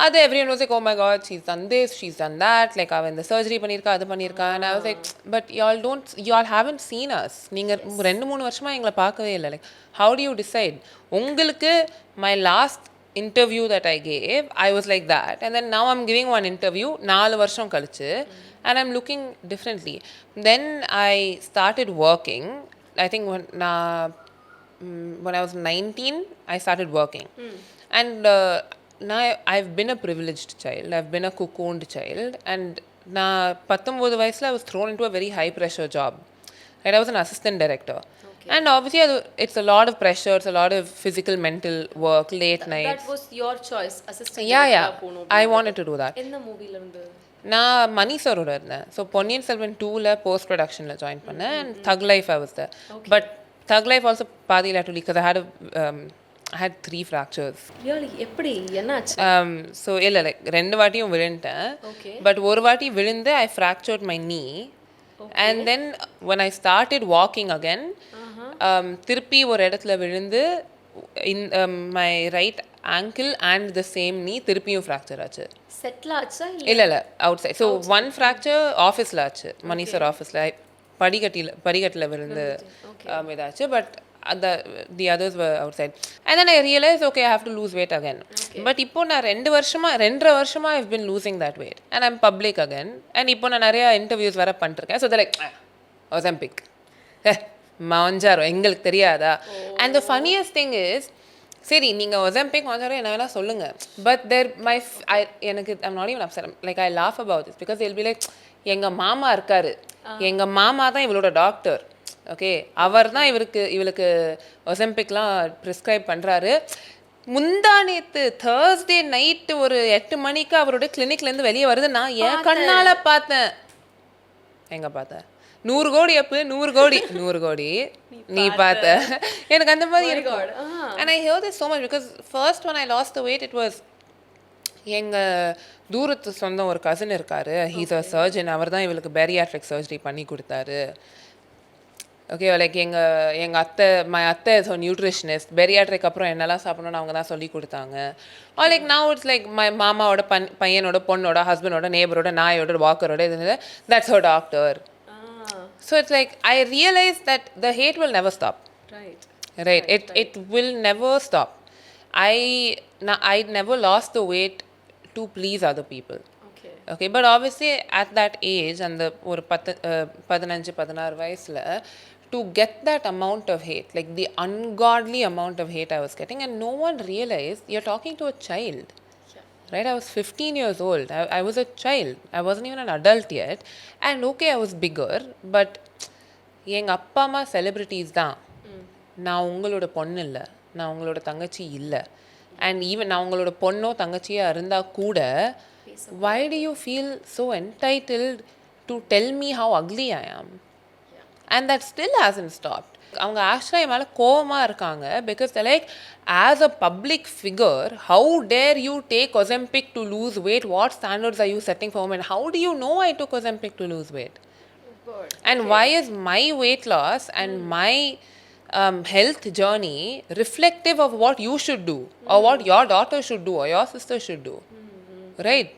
அது everyone was like, oh my god, she's done this, she's done that, like அவன் இந்த surgery பண்ணியிருக்கா அது பண்ணியிருக்கா. And I was like, but y'all haven't seen us. நீங்கள் 2-3 வருஷமாக எங்களை பார்க்கவே இல்லை. Like how do you decide? உங்களுக்கு my last interview that I gave, I was like that, and then now I'm giving one interview 4 வருஷம் கழிச்சு and I'm looking differently. Then I started working. I think when I was 19 I started working. And now I've been a privileged child, I've been a cocooned child, and na 19 வயசுல I was thrown into a very high pressure job, right? I was an assistant director. And obviously it's a lot of pressure, it's a lot of physical mental work, late nights. That was your choice, assistant director. I wanted to do that. என்ன மூவில இருந்து? நான் மணி சரோட இருந்தேன். So Ponniyin Selvan 2ல post ப்ரொடக்ஷனில் join பண்ணேன். And Thug Life I was there. But Thug Life also பாதியில் had to leave because I had 3 fractures. எப்படி என்னாச்சு? ஸோ இல்லை லைக் 2 வாட்டியும் விழுந்துட்டேன். பட் ஒரு வாட்டி விழுந்து ஐ fractured my knee. And then when I started walking again, திருப்பி ஒரு இடத்துல விழுந்து my right ankle and the same knee திருப்பியும் fracture ஆச்சு. செட்டில் ஆச்சா? இல்லை அவுட் சைட். ஸோ 1 fracture ஆஃபீஸில் ஆச்சு, மணி சார் ஆஃபீஸில் படிக்கட்டில் விழுந்து இதாச்சு. But the others were outside. And then I realized, okay, I have to lose weight again. But இப்போ நான் 2.5 வருஷமா I've been losing that weight and I'm public again. And இப்போ நான் நிறைய இன்டர்வியூஸ் வர பண்ணிருக்கேன். So they're like, Ozempic மாஞ்சாரோ எங்களுக்கு தெரியாதா? And the funniest thing is, சரி நீங்கள் ஒசம்பிக் மாஞ்சாரோ என்ன வேணால் சொல்லுங்கள், பட் எனக்கு I'm not even upset. Like I laugh about this because they'll be like, எங்கள் மாமா இருக்காரு, எங்கள் மாமா தான் இவளோட டாக்டர், ஓகே, அவர் தான் இவளுக்கு ஒசம்பிக்லாம் ப்ரிஸ்கிரைப் பண்ணுறாரு. முந்தா நேற்று தேர்ஸ்டே நைட்டு ஒரு 8 மணிக்கு அவரோட கிளினிக்லேருந்து வெளியே வருது. நான் என் கண்ணால் பார்த்தேன். எங்கே பார்த்தேன்? 100 கோடி அப்பு, 100 கோடி நீ பார்த்த. எனக்கு அந்த மாதிரி இருக்கும். And I hear this so much because first when I lost the weight it was எங்கள் தூரத்து சொந்தம் ஒரு கசின் இருக்காரு, ஹீஸ் அ சர்ஜன், அவர் தான் இவளுக்கு பேரியாட்ரிக் சர்ஜரி பண்ணி கொடுத்தாரு. ஓகே, லைக் எங்கள் அத்தை இஸ் நியூட்ரிஷனிஸ்ட், பெரியாட்ரிக் அப்புறம் என்னெல்லாம் சாப்பிடணும்னு அவங்க தான் சொல்லி கொடுத்தாங்க. Or like now it's like my மாமாவோட பையனோட பொண்ணோட ஹஸ்பண்டோட நேபரோட நாயோட வாக்கரோட இது that's her doctor. So it's like I realized that the hate will never stop. Right. It will never stop. I never lost the weight to please other people. Okay Okay, but obviously at that age and the ஒரு 15-16 வயசுல to get that amount of hate, like the ungodly amount of hate I was getting, and no one realized you're talking to a child. Right, I was 15 years old. I was a child. I wasn't even an adult yet. And okay, I was bigger, but எங்கள் அப்பா அம்மா celebrities தான். நான் உங்களோட பொண்ணு இல்லை, நான் உங்களோட தங்கச்சி இல்லை. அண்ட் ஈவன் நான் உங்களோட பொண்ணோ தங்கச்சியாக இருந்தால் கூட why do you feel so entitled to tell me how ugly I am? And that still hasn't stopped. அவங்க ஆக்சுவலாக என் மேலே கோவமாக இருக்காங்க because they're like, as a public figure, how dare you take Ozempic to lose weight? What standards are you setting for women? How do you know I took Ozempic to lose weight? And why is my weight loss and my health journey reflective of what you should do or what your daughter should do or your sister should do? Right?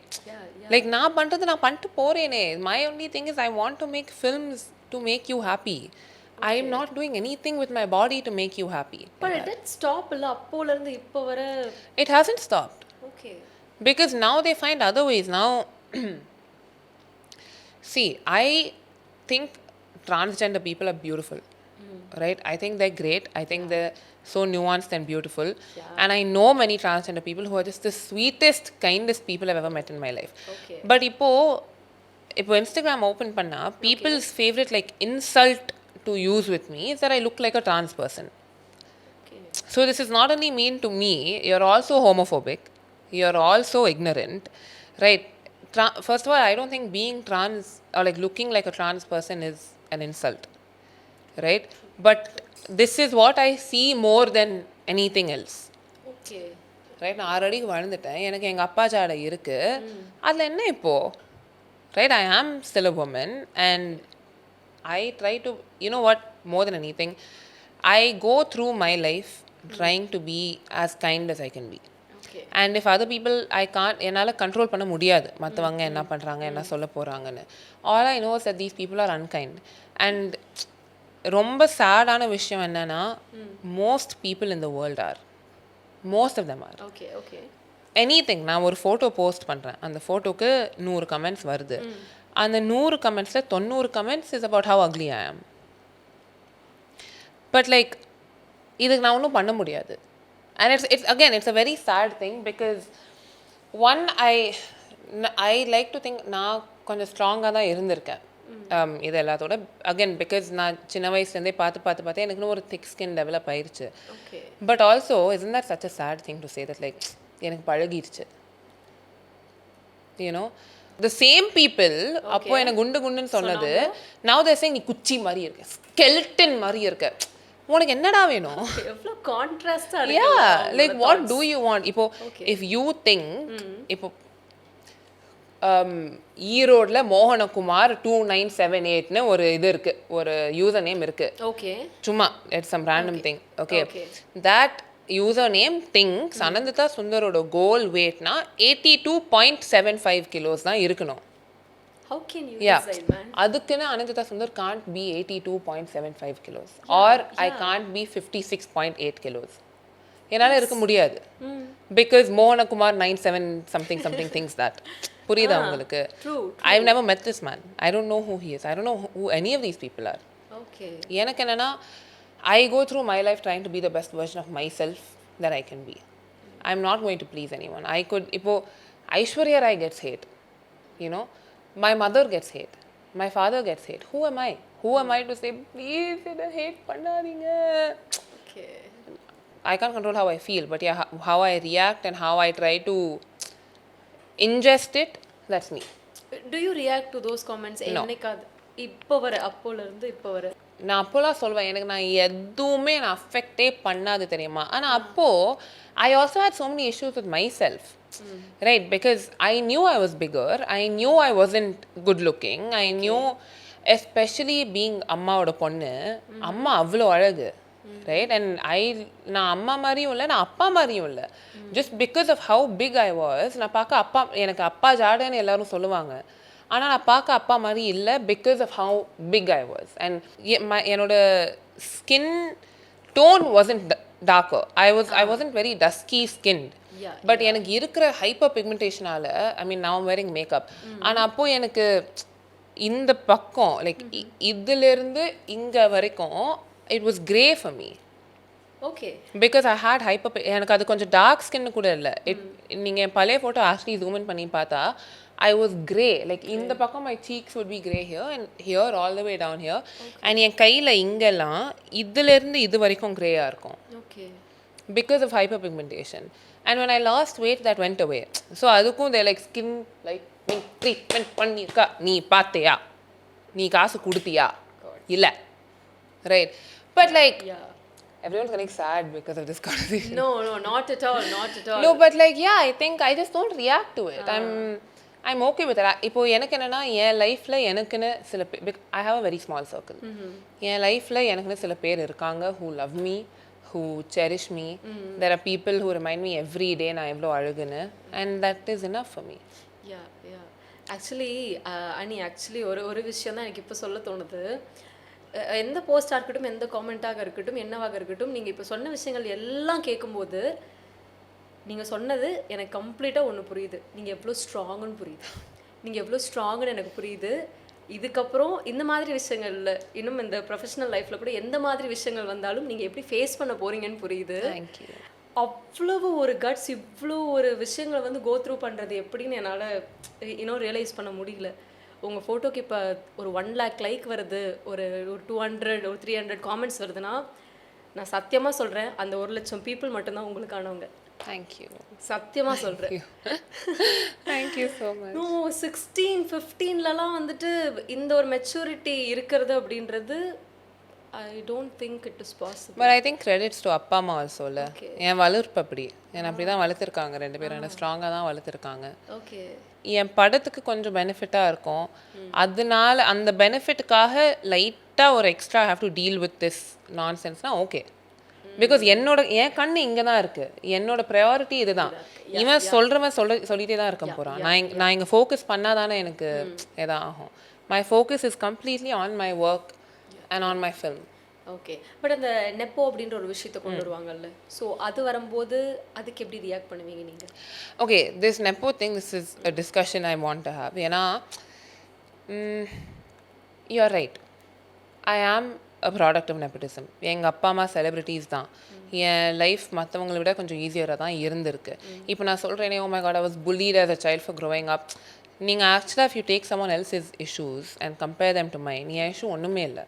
Like நான் பண்ணுறது நான் பண்ணிட்டு போகிறேனே. My only thing is I want to make films to make you happy. I am not doing anything with my body to make you happy. But it did stop இல்ல அப்போல இருந்து இப்போ வரை. It hasn't stopped. Okay. Because now they find other ways. Now, see, I think transgender people are beautiful. Right? I think they're great. I think they're so nuanced and beautiful. And I know many transgender people who are just the sweetest, kindest people I've ever met in my life. Okay. But இப்போ Instagram open பண்ணா, people's favorite like insult to use with me is that I look like a trans person. Okay. So this is not only mean to me, you're also homophobic, you're also ignorant, right? First of all, I don't think being trans or like looking like a trans person is an insult, right? But this is what I see more than anything else. Okay. Right? நான் already வளர்ந்துட்டேன், எனக்கு எங்கள் அப்பா ஜாடை இருக்குது, அதில் என்ன இப்போது? Right? I am still a woman and I try to, you know what, more than anything, I go through my life trying to be as kind as I can be. Okay. And if other people, I can't, என்னால் control பண்ண முடியாது மற்றவங்க என்ன பண்ணுறாங்க என்ன சொல்ல போகிறாங்கன்னு. All I know is that these people are unkind. And ரொம்ப சேடான விஷயம் என்னன்னா, most people in the world are. Most of them are. Okay, okay. Anything, நான் ஒரு ஃபோட்டோ போஸ்ட் பண்ணுறேன், அந்த ஃபோட்டோக்கு 100 கமெண்ட்ஸ் வருது. அந்த 100 கமெண்ட்ஸில் 90 comments is about how ugly I am. But like இதுக்கு நான் ஒன்றும் பண்ண முடியாது. And it's a very sad thing because one I like to think நான் கொஞ்சம் ஸ்ட்ராங்காக தான் இருந்திருக்கேன் இது எல்லாத்தோட. அகெயின் பிகாஸ் நான் சின்ன வயசுலேருந்தே பார்த்து எனக்குன்னு ஒரு திக் ஸ்கின் டெவலப் ஆயிடுச்சு. But also isn't that such a sad thing to say that like எனக்கு பழகிடுச்சு, யூனோ the same people அப்போ எனக்கு குண்டுன்னு சொன்னது now they're saying நீ குச்சி மாதிரி இருக்க, skeleton மாதிரி இருக்க, உனக்கு என்னடா வேணும்? எவ்வளவு கான்ட்ராஸ்டா இருக்கு. Yeah, like what do you want? இப்போ if you think இப்போ ஈரோட்ல மோகனகுமார் 2978ன்னு ஒரு இது இருக்கு, ஒரு யூசர் நேம் இருக்கு. ஓகே. சும்மா it's some random thing. Okay, that user name things Ananditha சுந்தரோட கோல் வெயிட்னா 82.75 கிலோஸ் தான் இருக்கணும். How can you decide, man? அதுக்குன்னு Ananditha Sundar can't be 82.75 kilos or I can't be 56.8 kilos. என்னால் இருக்க முடியாது. Because Mohanakumar 97 something thinks that. புரியுதா உங்களுக்கு? I've never met this man. I don't know who he is. I don't know who any of these people are. Okay. எனக்கு என்னன்னா, I go through my life trying to be the best version of myself that I can be. I'm not going to please anyone. I could, இப்போ Aishwarya Rai gets hate, you know, my mother gets hate, my father gets hate. Who am I? Who am I to say please இதை hate பண்ணாதீங்க? Okay. I can't control how I feel, but yeah, how I react and how I try to ingest it, that's me. Do you react to those comments? என்னைக்காவது இப்போ வர அப்போல இருந்து இப்போ வர? நான் அப்போலாம் சொல்வேன், எனக்கு நான் எதுவுமே நான் அஃபெக்டே பண்ணாது தெரியுமா. ஆனால் அப்போது I also had so many issues with myself, right? Because I knew I was bigger, I knew I wasn't good looking, I knew, especially being அம்மாவோட பொண்ணு, அம்மா அவ்வளோ அழகு, right? And நான் அம்மா மாதிரியும் இல்லை, நான் அப்பா மாதிரியும் இல்லை. Just because of how big I was, நான் பார்க்க எனக்கு அப்பா ஜாடன்னு எல்லாரும் சொல்லுவாங்க, ஆனால் நான் பார்க்க அப்பா மாதிரி இல்லை because of how big I was. And என்னோட skin tone wasn't darker. I wasn't very dusky skinned. Yeah, but எனக்கு இருக்கிற ஹைப்பர் பிக்மெண்டேஷனால ஐ மீன் நான் வேரிங் மேக்கப் ஆனால் அப்போ எனக்கு இந்த பக்கம் லைக் இதிலிருந்து இங்கே வரைக்கும் it was grey for me okay because I hate hyper எனக்கு அது கொஞ்சம் டார்க் ஸ்கின்னு கூட இல்லை நீங்கள் என் பழைய ஃபோட்டோ ஆக்சுவலி ஜூம் பண்ணி பார்த்தா I was grey. Like in the பக்கம் my cheeks would be grey here and here all the way down here. And என் கையில் இங்கெல்லாம் இதிலிருந்து இது வரைக்கும் கிரேயாக இருக்கும். Okay. Because of hyperpigmentation. And when I lost weight, that went away. So அதுக்கும் they like skin like நீ treatment பண்ணியிருக்கா நீ பார்த்தியா நீ காசு கொடுத்தியா இல்லை right but like everyone's getting sad because of this conversation. No, not at all. No, but like yeah, I think I just don't react to it. I'm okay with that. இப்போ எனக்கு என்னன்னா என் லைஃப்ல எனக்குன்னு சில பேர் I have a very small circle. என் லைஃப்ல எனக்குன்னு சில பேர் இருக்காங்க who love me, who cherish me. There are people who remind me every day நான் எவ்வளோ அழகுன்னு and that is enough for me. Yeah. Actually actually ஒரு விஷயம் தான் எனக்கு இப்போ சொல்ல தோணுது. எந்த போஸ்டாக இருக்கட்டும் எந்த காமெண்ட்டாக இருக்கட்டும் என்னவாக இருக்கட்டும் நீங்கள் இப்போ சொன்ன விஷயங்கள் எல்லாம் கேட்கும்போது நீங்கள் சொன்னது எனக்கு கம்ப்ளீட்டாக ஒன்று புரியுது. நீங்கள் எவ்வளோ ஸ்ட்ராங்குன்னு புரியுது. நீங்கள் எவ்வளோ ஸ்ட்ராங்குன்னு எனக்கு புரியுது. இதுக்கப்புறம் இந்த மாதிரி விஷயங்களில் இன்னும் இந்த ப்ரொஃபஷனல் லைஃப்பில் கூட எந்த மாதிரி விஷயங்கள் வந்தாலும் நீங்கள் எப்படி ஃபேஸ் பண்ண போகிறீங்கன்னு புரியுது. தேங்க்யூ. அவ்வளவு ஒரு கட்ஸ் இவ்வளோ ஒரு விஷயங்களை வந்து கோ த்ரூ பண்ணுறது எப்படின்னு என்னால் இன்னும் ரியலைஸ் பண்ண முடியல. உங்கள் ஃபோட்டோக்கு இப்போ ஒரு 1 lakh லைக் வருது, ஒரு 200 ஒரு 300 காமெண்ட்ஸ் வருதுன்னா நான் சத்தியமாக சொல்கிறேன் அந்த 1 லட்சம் பீப்புள் மட்டும்தான் உங்களுக்கானவங்க. தேங்க்யூ. சத்தியமாக சொல்கிறேன். Thank you so much. 16 15லலாம் வந்துட்டு இந்த ஒரு மெச்சூரிட்டி இருக்கிறது அப்படின்றது I don't think it is possible. But I think credits to அப்பா அம்மா ஆல்சோ இல்லை என் வளர்ப்பு அப்படி என்னை அப்படி தான் வளர்த்துருக்காங்க. 2 பேரும் என்னை ஸ்ட்ராங்காக தான் வளர்த்துருக்காங்க. ஓகே என் படத்துக்கு கொஞ்சம் பெனிஃபிட்டாக இருக்கும். அதனால அந்த பெனிஃபிட்டுக்காக லைட்டாக ஒரு extra have to deal with this நான் சென்ஸ்னால் ஓகே. பிகாஸ் என் கண்ணு இங்கே தான் இருக்குது. என்னோட ப்ரையாரிட்டி இதுதான். இவன் சொல்கிறவன் சொல்லிகிட்டே தான் இருக்க போகிறான். நான் இங்கே ஃபோக்கஸ் பண்ணால் தானே எனக்கு எதாவது ஆகும். My focus is completely on my work and on my film. Okay but அந்த நெப்போ அப்படின்ற ஒரு விஷயத்தை கொண்டு வருவாங்கல்ல, ஸோ அது வரும்போது அதுக்கு எப்படி ரியாக்ட் பண்ணுவீங்க நீங்கள்? Okay this nepo thing this is a discussion I want to have. ஏன்னா யூ ஆர் ரைட், ஐ ஆம் அ ப்ராடக்ட் ஆஃப் நெப்போட்டிசம். எங்கள் அப்பா அம்மா செலிப்ரிட்டிஸ் தான். என் லைஃப் மற்றவங்களை விட கொஞ்சம் ஈஸியராக தான் இருந்திருக்கு. இப்போ நான் சொல்கிறேனே oh my God I was bullied as a child for growing up. நீங்கள் ஆக்சுவலாக if you take someone else's issues and compare them to mine, N issue ஒன்றுமே இல்லை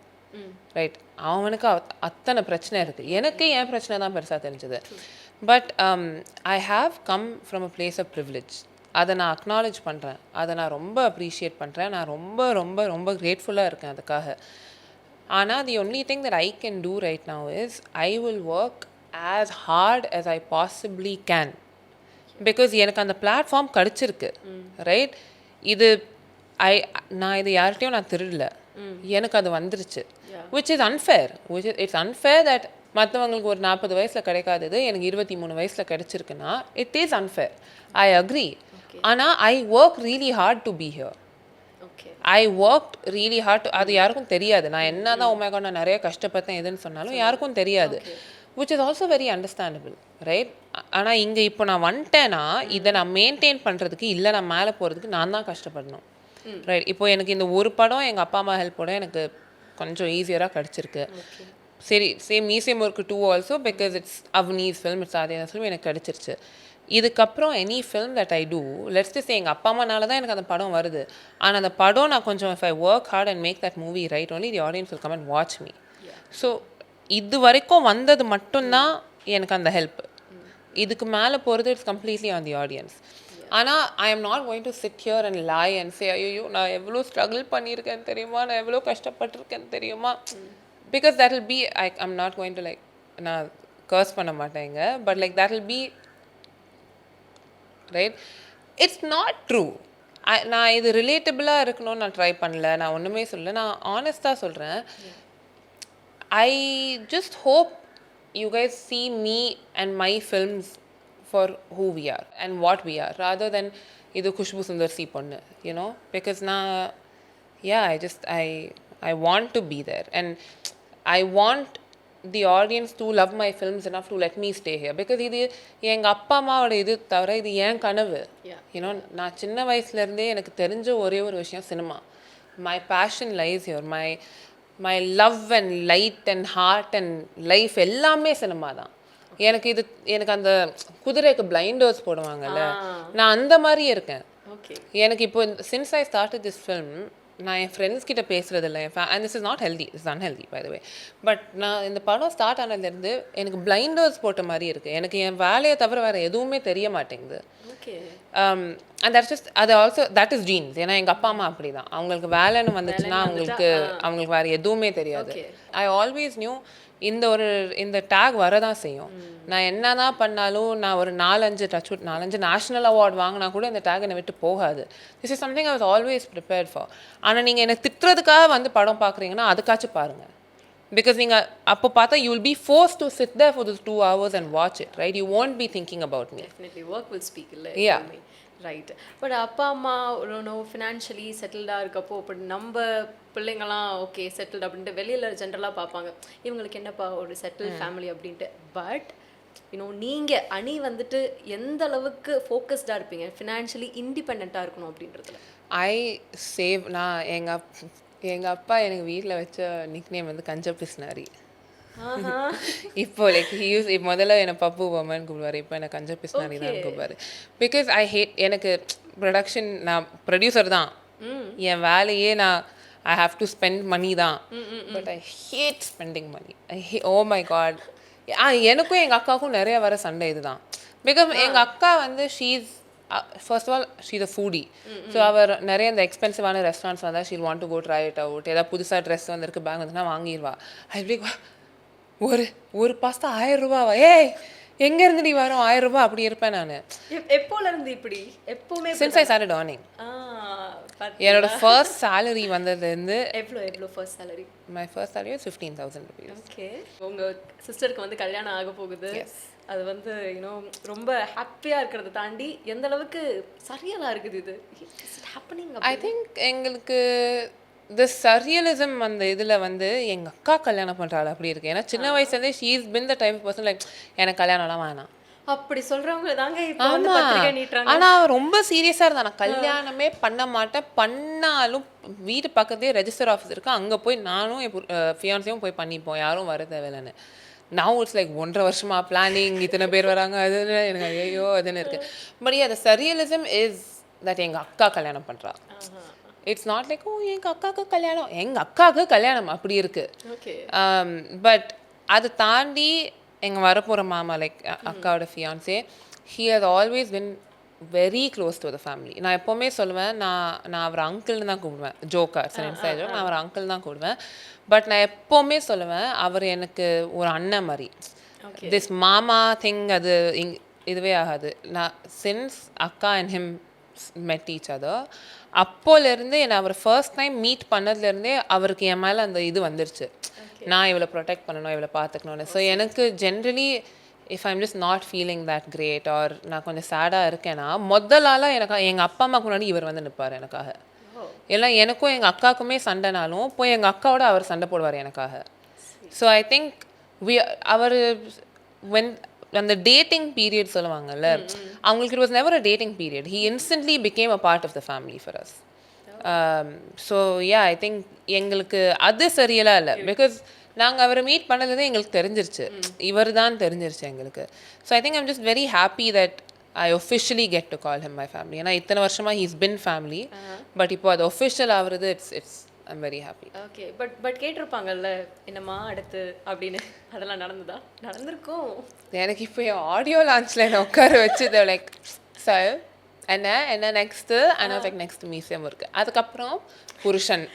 ரைட். அவனுக்கு அத்தனை பிரச்சனை இருக்குது. எனக்கு என் பிரச்சனை தான் பெருசாக தெரிஞ்சது. But I have come from a place of privilege. அதை நான் அக்னாலேஜ் பண்ணுறேன். அதை நான் ரொம்ப அப்ரிஷியேட் பண்ணுறேன். நான் ரொம்ப ரொம்ப ரொம்ப கிரேட்ஃபுல்லாக இருக்கேன் அதுக்காக. ஆனால் the only thing that I can do right now is I will work as heart as I possibly can. Because எனக்கு அந்த பிளாட்ஃபார்ம் கிடச்சிருக்கு ரைட். நான் இது யார்கிட்டையும் நான் திருடல, எனக்கு அது வந்துருச்சு. which is unfair. It's unfair that மற்றவங்களுக்கு ஒரு 40 வயசில் கிடைக்காதது எனக்கு 23 வயசில் கிடைச்சிருக்குன்னா it is unfair. I agree. ஆனால் I work really hard to be here. I worked really hard. அது யாருக்கும் தெரியாது. நான் என்ன தான் உண்மையாக நான் நிறைய கஷ்டப்பட்டேன் எதுன்னு சொன்னாலும் யாருக்கும் தெரியாது. which is also very understandable, right? ஆனால் இங்கே இப்போ நான் வந்துட்டேன்னா இதை நான் மெயின்டைன் பண்ணுறதுக்கு இல்லை நான் மேலே போகிறதுக்கு நான் தான் கஷ்டப்படணும் ரைட். இப்போ எனக்கு இந்த ஒரு படம் எங்கள் அப்பா அம்மா ஹெல்ப்போட எனக்கு கொஞ்சம் ஈஸியராக கிடச்சிருக்கு. சரி சேம் மீசேம் work 2 also because it's Avani's film, it's ஆதியான ஃபில்ம் எனக்கு கிடச்சிருச்சு. இதுக்கப்புறம் any film that I do let's just எங்கள் அப்பா அம்மானால தான் எனக்கு அந்த படம் வருது. ஆனால் அந்த படம் நான் கொஞ்சம் if I work hard and make that movie right, only the audience will come and watch me. So இது வரைக்கும் வந்தது மட்டும்தான் எனக்கு அந்த ஹெல்ப். இதுக்கு மேலே போகிறது it's completely on the audience. ஆனால் I am not going to sit here and lie and say ஐயோ நான் எவ்வளோ ஸ்ட்ரகிள் பண்ணியிருக்கேன்னு தெரியுமா, நான் எவ்வளோ கஷ்டப்பட்டிருக்கேன்னு தெரியுமா. Because that will be I'm not going to like நான் கர்ஸ் பண்ண மாட்டேங்க but like that will be right. It's not true. நான் இது ரிலேட்டபிளாக இருக்கணும்னு நான் ட்ரை பண்ணல, நான் ஒன்றுமே சொல்லலை, நான் ஆனஸ்டாக சொல்கிறேன். I just hope you guys see me and my films for who we are and what we are rather than idu Kushboo Sundar C ponnu, you know, because I want to be there and I want the audience to love my films enough to let me stay here because இது எங்கள் அப்பா அம்மாவோட இது தவிர இது என் கனவு. You know நான் சின்ன வயசுலேருந்தே எனக்கு தெரிஞ்ச ஒரே ஒரு விஷயம் cinema. My passion lies here. My love and light and heart and life எல்லாமே சினிமா தான். எனக்கு அந்த குதிரைக்கு பிளைண்டர்ஸ் போடுவாங்கல்ல, நான் அந்த மாதிரியே இருக்கேன். எனக்கு இப்போ since I started this film நான் என் ஃப்ரெண்ட்ஸ் கிட்ட பேசுறது இல்லை. And this is not healthy, it's unhealthy by the way. But நான் இந்த படம் ஸ்டார்ட் ஆனதுலேருந்து எனக்கு பிளைண்டர்ஸ் போட்ட மாதிரி இருக்குது. எனக்கு என் வேலையை தவிர வேறு எதுவுமே தெரிய மாட்டேங்குது. அண்ட் தட்ஸ் ஜஸ்ட் அது ஆல்சோ தட் இஸ் ஜீன்ஸ். ஏன்னா எங்கள் அப்பா அம்மா அப்படி தான். அவங்களுக்கு வேலைன்னு வந்துச்சுன்னா அவங்களுக்கு வேறு எதுவுமே தெரியாது. ஐ ஆல்வேஸ் நியூ இந்த டேக் வரதான் செய்யும். நான் என்ன தான் பண்ணாலும் நான் ஒரு 4-5 நேஷ்னல் அவார்ட் வாங்கினா கூட இந்த டேக் என்னை விட்டு போகாது. This is something I was always prepared for. ஆனால் நீங்கள் என்னை திட்டுறதுக்காக வந்து படம் பார்க்குறீங்கன்னா அதுக்காச்சும் பாருங்கள். பிகாஸ் நீங்கள் அப்போ பார்த்தா you will be force to sit there for those 2 hours and watch it, right? You won't be thinking about me. Definitely work will speak இல்லை. Yeah. ரைட். பட் அப்பா அம்மா ஃபினான்ஷியலி செட்டில்டாக இருக்கப்போ இப்போ நம்ம பிள்ளைங்களாம் ஓகே செட்டில்டு அப்படின்ட்டு வெளியில் ஜென்ரலாக பார்ப்பாங்க, இவங்களுக்கு என்னப்பா ஒரு செட்டில் ஃபேமிலி அப்படின்ட்டு. பட் நீங்கள் அணி வந்துட்டு எந்த அளவுக்கு ஃபோக்கஸ்டாக இருப்பீங்க ஃபினான்ஷியலி இண்டிபெண்ட்டாக இருக்கணும் அப்படின்றதுல? நான் எங்கள் அப்பா எனக்கு வீட்டில் வச்ச நிக்நேம் வந்து கஞ்ச பிஸ்னாரி. இப்போ முதல்ல என்னை பப்பு பொம்மன் கூப்பிடுவார், இப்போ என்னை கஞ்ச பிஸ்னாரி தான் கூப்பிடுவார். பிகாஸ் ஐ ஹேட், எனக்கு ப்ரொடக்ஷன், நான் ப்ரொடியூசர் தான், என் வேலையே I have to spend money தான். But I hate spending money. Oh my god. எனக்கும் எங்கள் அக்காவுக்கும் நிறைய வர சண்டை இதுதான். பிகாஸ் எங்கள் அக்கா வந்து first of all she's a foodie. So அவர் நிறைய இந்த எக்ஸ்பென்சிவான ரெஸ்டாரண்ட்ஸ் வந்தால் she'll want to go try it out. ஏதாவது புதுசாக ட்ரெஸ் வந்துருக்கு பேக் வந்துன்னா வாங்கிடுவா. அப்படி ஒரு பாஸ்தா 1000 ரூபாவா? ஏய் எங்கேருந்து நீ வரும் 1000 ரூபா? அப்படி இருப்பேன் நான். எப்போலேருந்து இப்படி? எப்போவுமே சின்ஸ் ஐ ஸ்டார்டட் ஏர்னிங். என்னோட ஃபர்ஸ்ட் சேலரி வந்ததுலேருந்து. எவ்வளோ first salary? My first salary was 15,000 rupees. Okay. உங்கள் சிஸ்டருக்கு வந்து கல்யாணம் ஆக போகுது. அது வந்து ரொம்ப ஹாப்பியாக இருக்கிறத தாண்டி எந்த அளவுக்கு சரியலாக இருக்குது இது ஹேப்பனிங்? ஐ திங்க் எங்களுக்கு தி சரியலிசம் அந்த இதில் வந்து எங்கள் அக்கா கல்யாணம் பண்ணுறாள் அப்படி இருக்குது. ஏன்னா சின்ன வயசுலேருந்தே she is been the type person like எனக்கு கல்யாணம்லாம் வேணாம் அப்படி சொல்கிறவங்க தாங்க இப்போ வந்து பத்திரிக்கை நீட்டுறாங்க. ஆனால் ரொம்ப சீரியஸாக இருந்தா நான் கல்யாணமே பண்ண மாட்டேன், பண்ணாலும் வீட்டு பக்கத்துலேயே ரெஜிஸ்டர் ஆஃபீஸ் இருக்குது, அங்கே போய் நானும் என் ஃபியான்ஸையும் போய் பண்ணிப்போம், யாரும் வர தேவையில்லைன்னு. நவ் இட்ஸ் லைக் 1.5 வருஷமா பிளானிங், இத்தனை பேர் வராங்க, அதுன்னு எனக்கு ஐயோ அதுன்னு இருக்குது. பட் அந்த சரியலிசம் இஸ் தட் எங்கள் அக்கா கல்யாணம் பண்ணுறா. இட்ஸ் நாட் லைக் ஓ எங்கள் அக்காவுக்கு கல்யாணம் அப்படி இருக்குது. பட் அதை தாண்டி எங்கள் வரப்போகிற மாமா லைக் அக்காவோட fiance, he has always been very close to the family. நான் எப்போவுமே சொல்லுவேன், நான் அவர் அங்கிள்னு தான் கூப்பிடுவேன். ஜோக்கர் இன்சைட் ஜோக், நான் அவர் அங்கிள் தான் கூப்பிடுவேன். பட் நான் எப்போவுமே சொல்லுவேன் அவர் எனக்கு ஒரு அண்ணன் மாதிரி. திஸ் மாமா திங் அது இதுவே ஆகாது. நான் சின்ஸ் அக்கா and him met each other, அப்போலேருந்து என்னை அவர் ஃபர்ஸ்ட் டைம் மீட் பண்ணதுலேருந்தே அவருக்கு என் மேலே அந்த இது வந்துருச்சு, நான் இவளை ப்ரொடெக்ட் பண்ணணும், இவளை பார்த்துக்கணுன்னு. ஸோ எனக்கு generally if I'm just not feeling that great or நான் கொஞ்சம் சேடாக இருக்கேன்னா முதலாலாம் எனக்கு எங்கள் அப்பா அம்மாவுக்கு முன்னாடி இவர் வந்து நிற்பார் எனக்காக. எல்லாம் எனக்கும் எங்கள் அக்காவுக்குமே சண்டைனாலும் போய் எங்கள் அக்காவோட அவர் சண்டை போடுவார் எனக்காக. ஸோ ஐ திங்க் அவர் அந்த டேட்டிங் பீரியட் சொல்லுவாங்கல்ல, அவங்களுக்கு it was never a dating period. He instantly became a part of the family for us. So yeah I think எங்களுக்கு அது சரியெல்லாம் இல்லை. பிகாஸ் நாங்கள் அவரை மீட் பண்ணதுதான் எங்களுக்கு தெரிஞ்சிருச்சு, இவர் தான் தெரிஞ்சிருச்சு எங்களுக்கு. So I think I'm just very happy that I officially get to call him my family. ஏன்னா இத்தனை வருஷமாக ஹீஸ் பின் ஃபேமிலி, பட் இப்போ அது ஒஃபிஷியல் ஆகுறது it's I'm very happy. Okay. But கேட்டிருப்பாங்கல்ல என்னம்மா அடுத்து அப்படின்னு, அதெல்லாம் நடந்திருக்கும். எனக்கு இப்போ ஆடியோ லான்ச்சில் என்ன உட்கார வச்சு லைக் சார் என்ன நெக்ஸ்ட்டு ஆனால் லைக் நெக்ஸ்ட் மியூசியம் இருக்குது, அதுக்கப்புறம் புருஷன்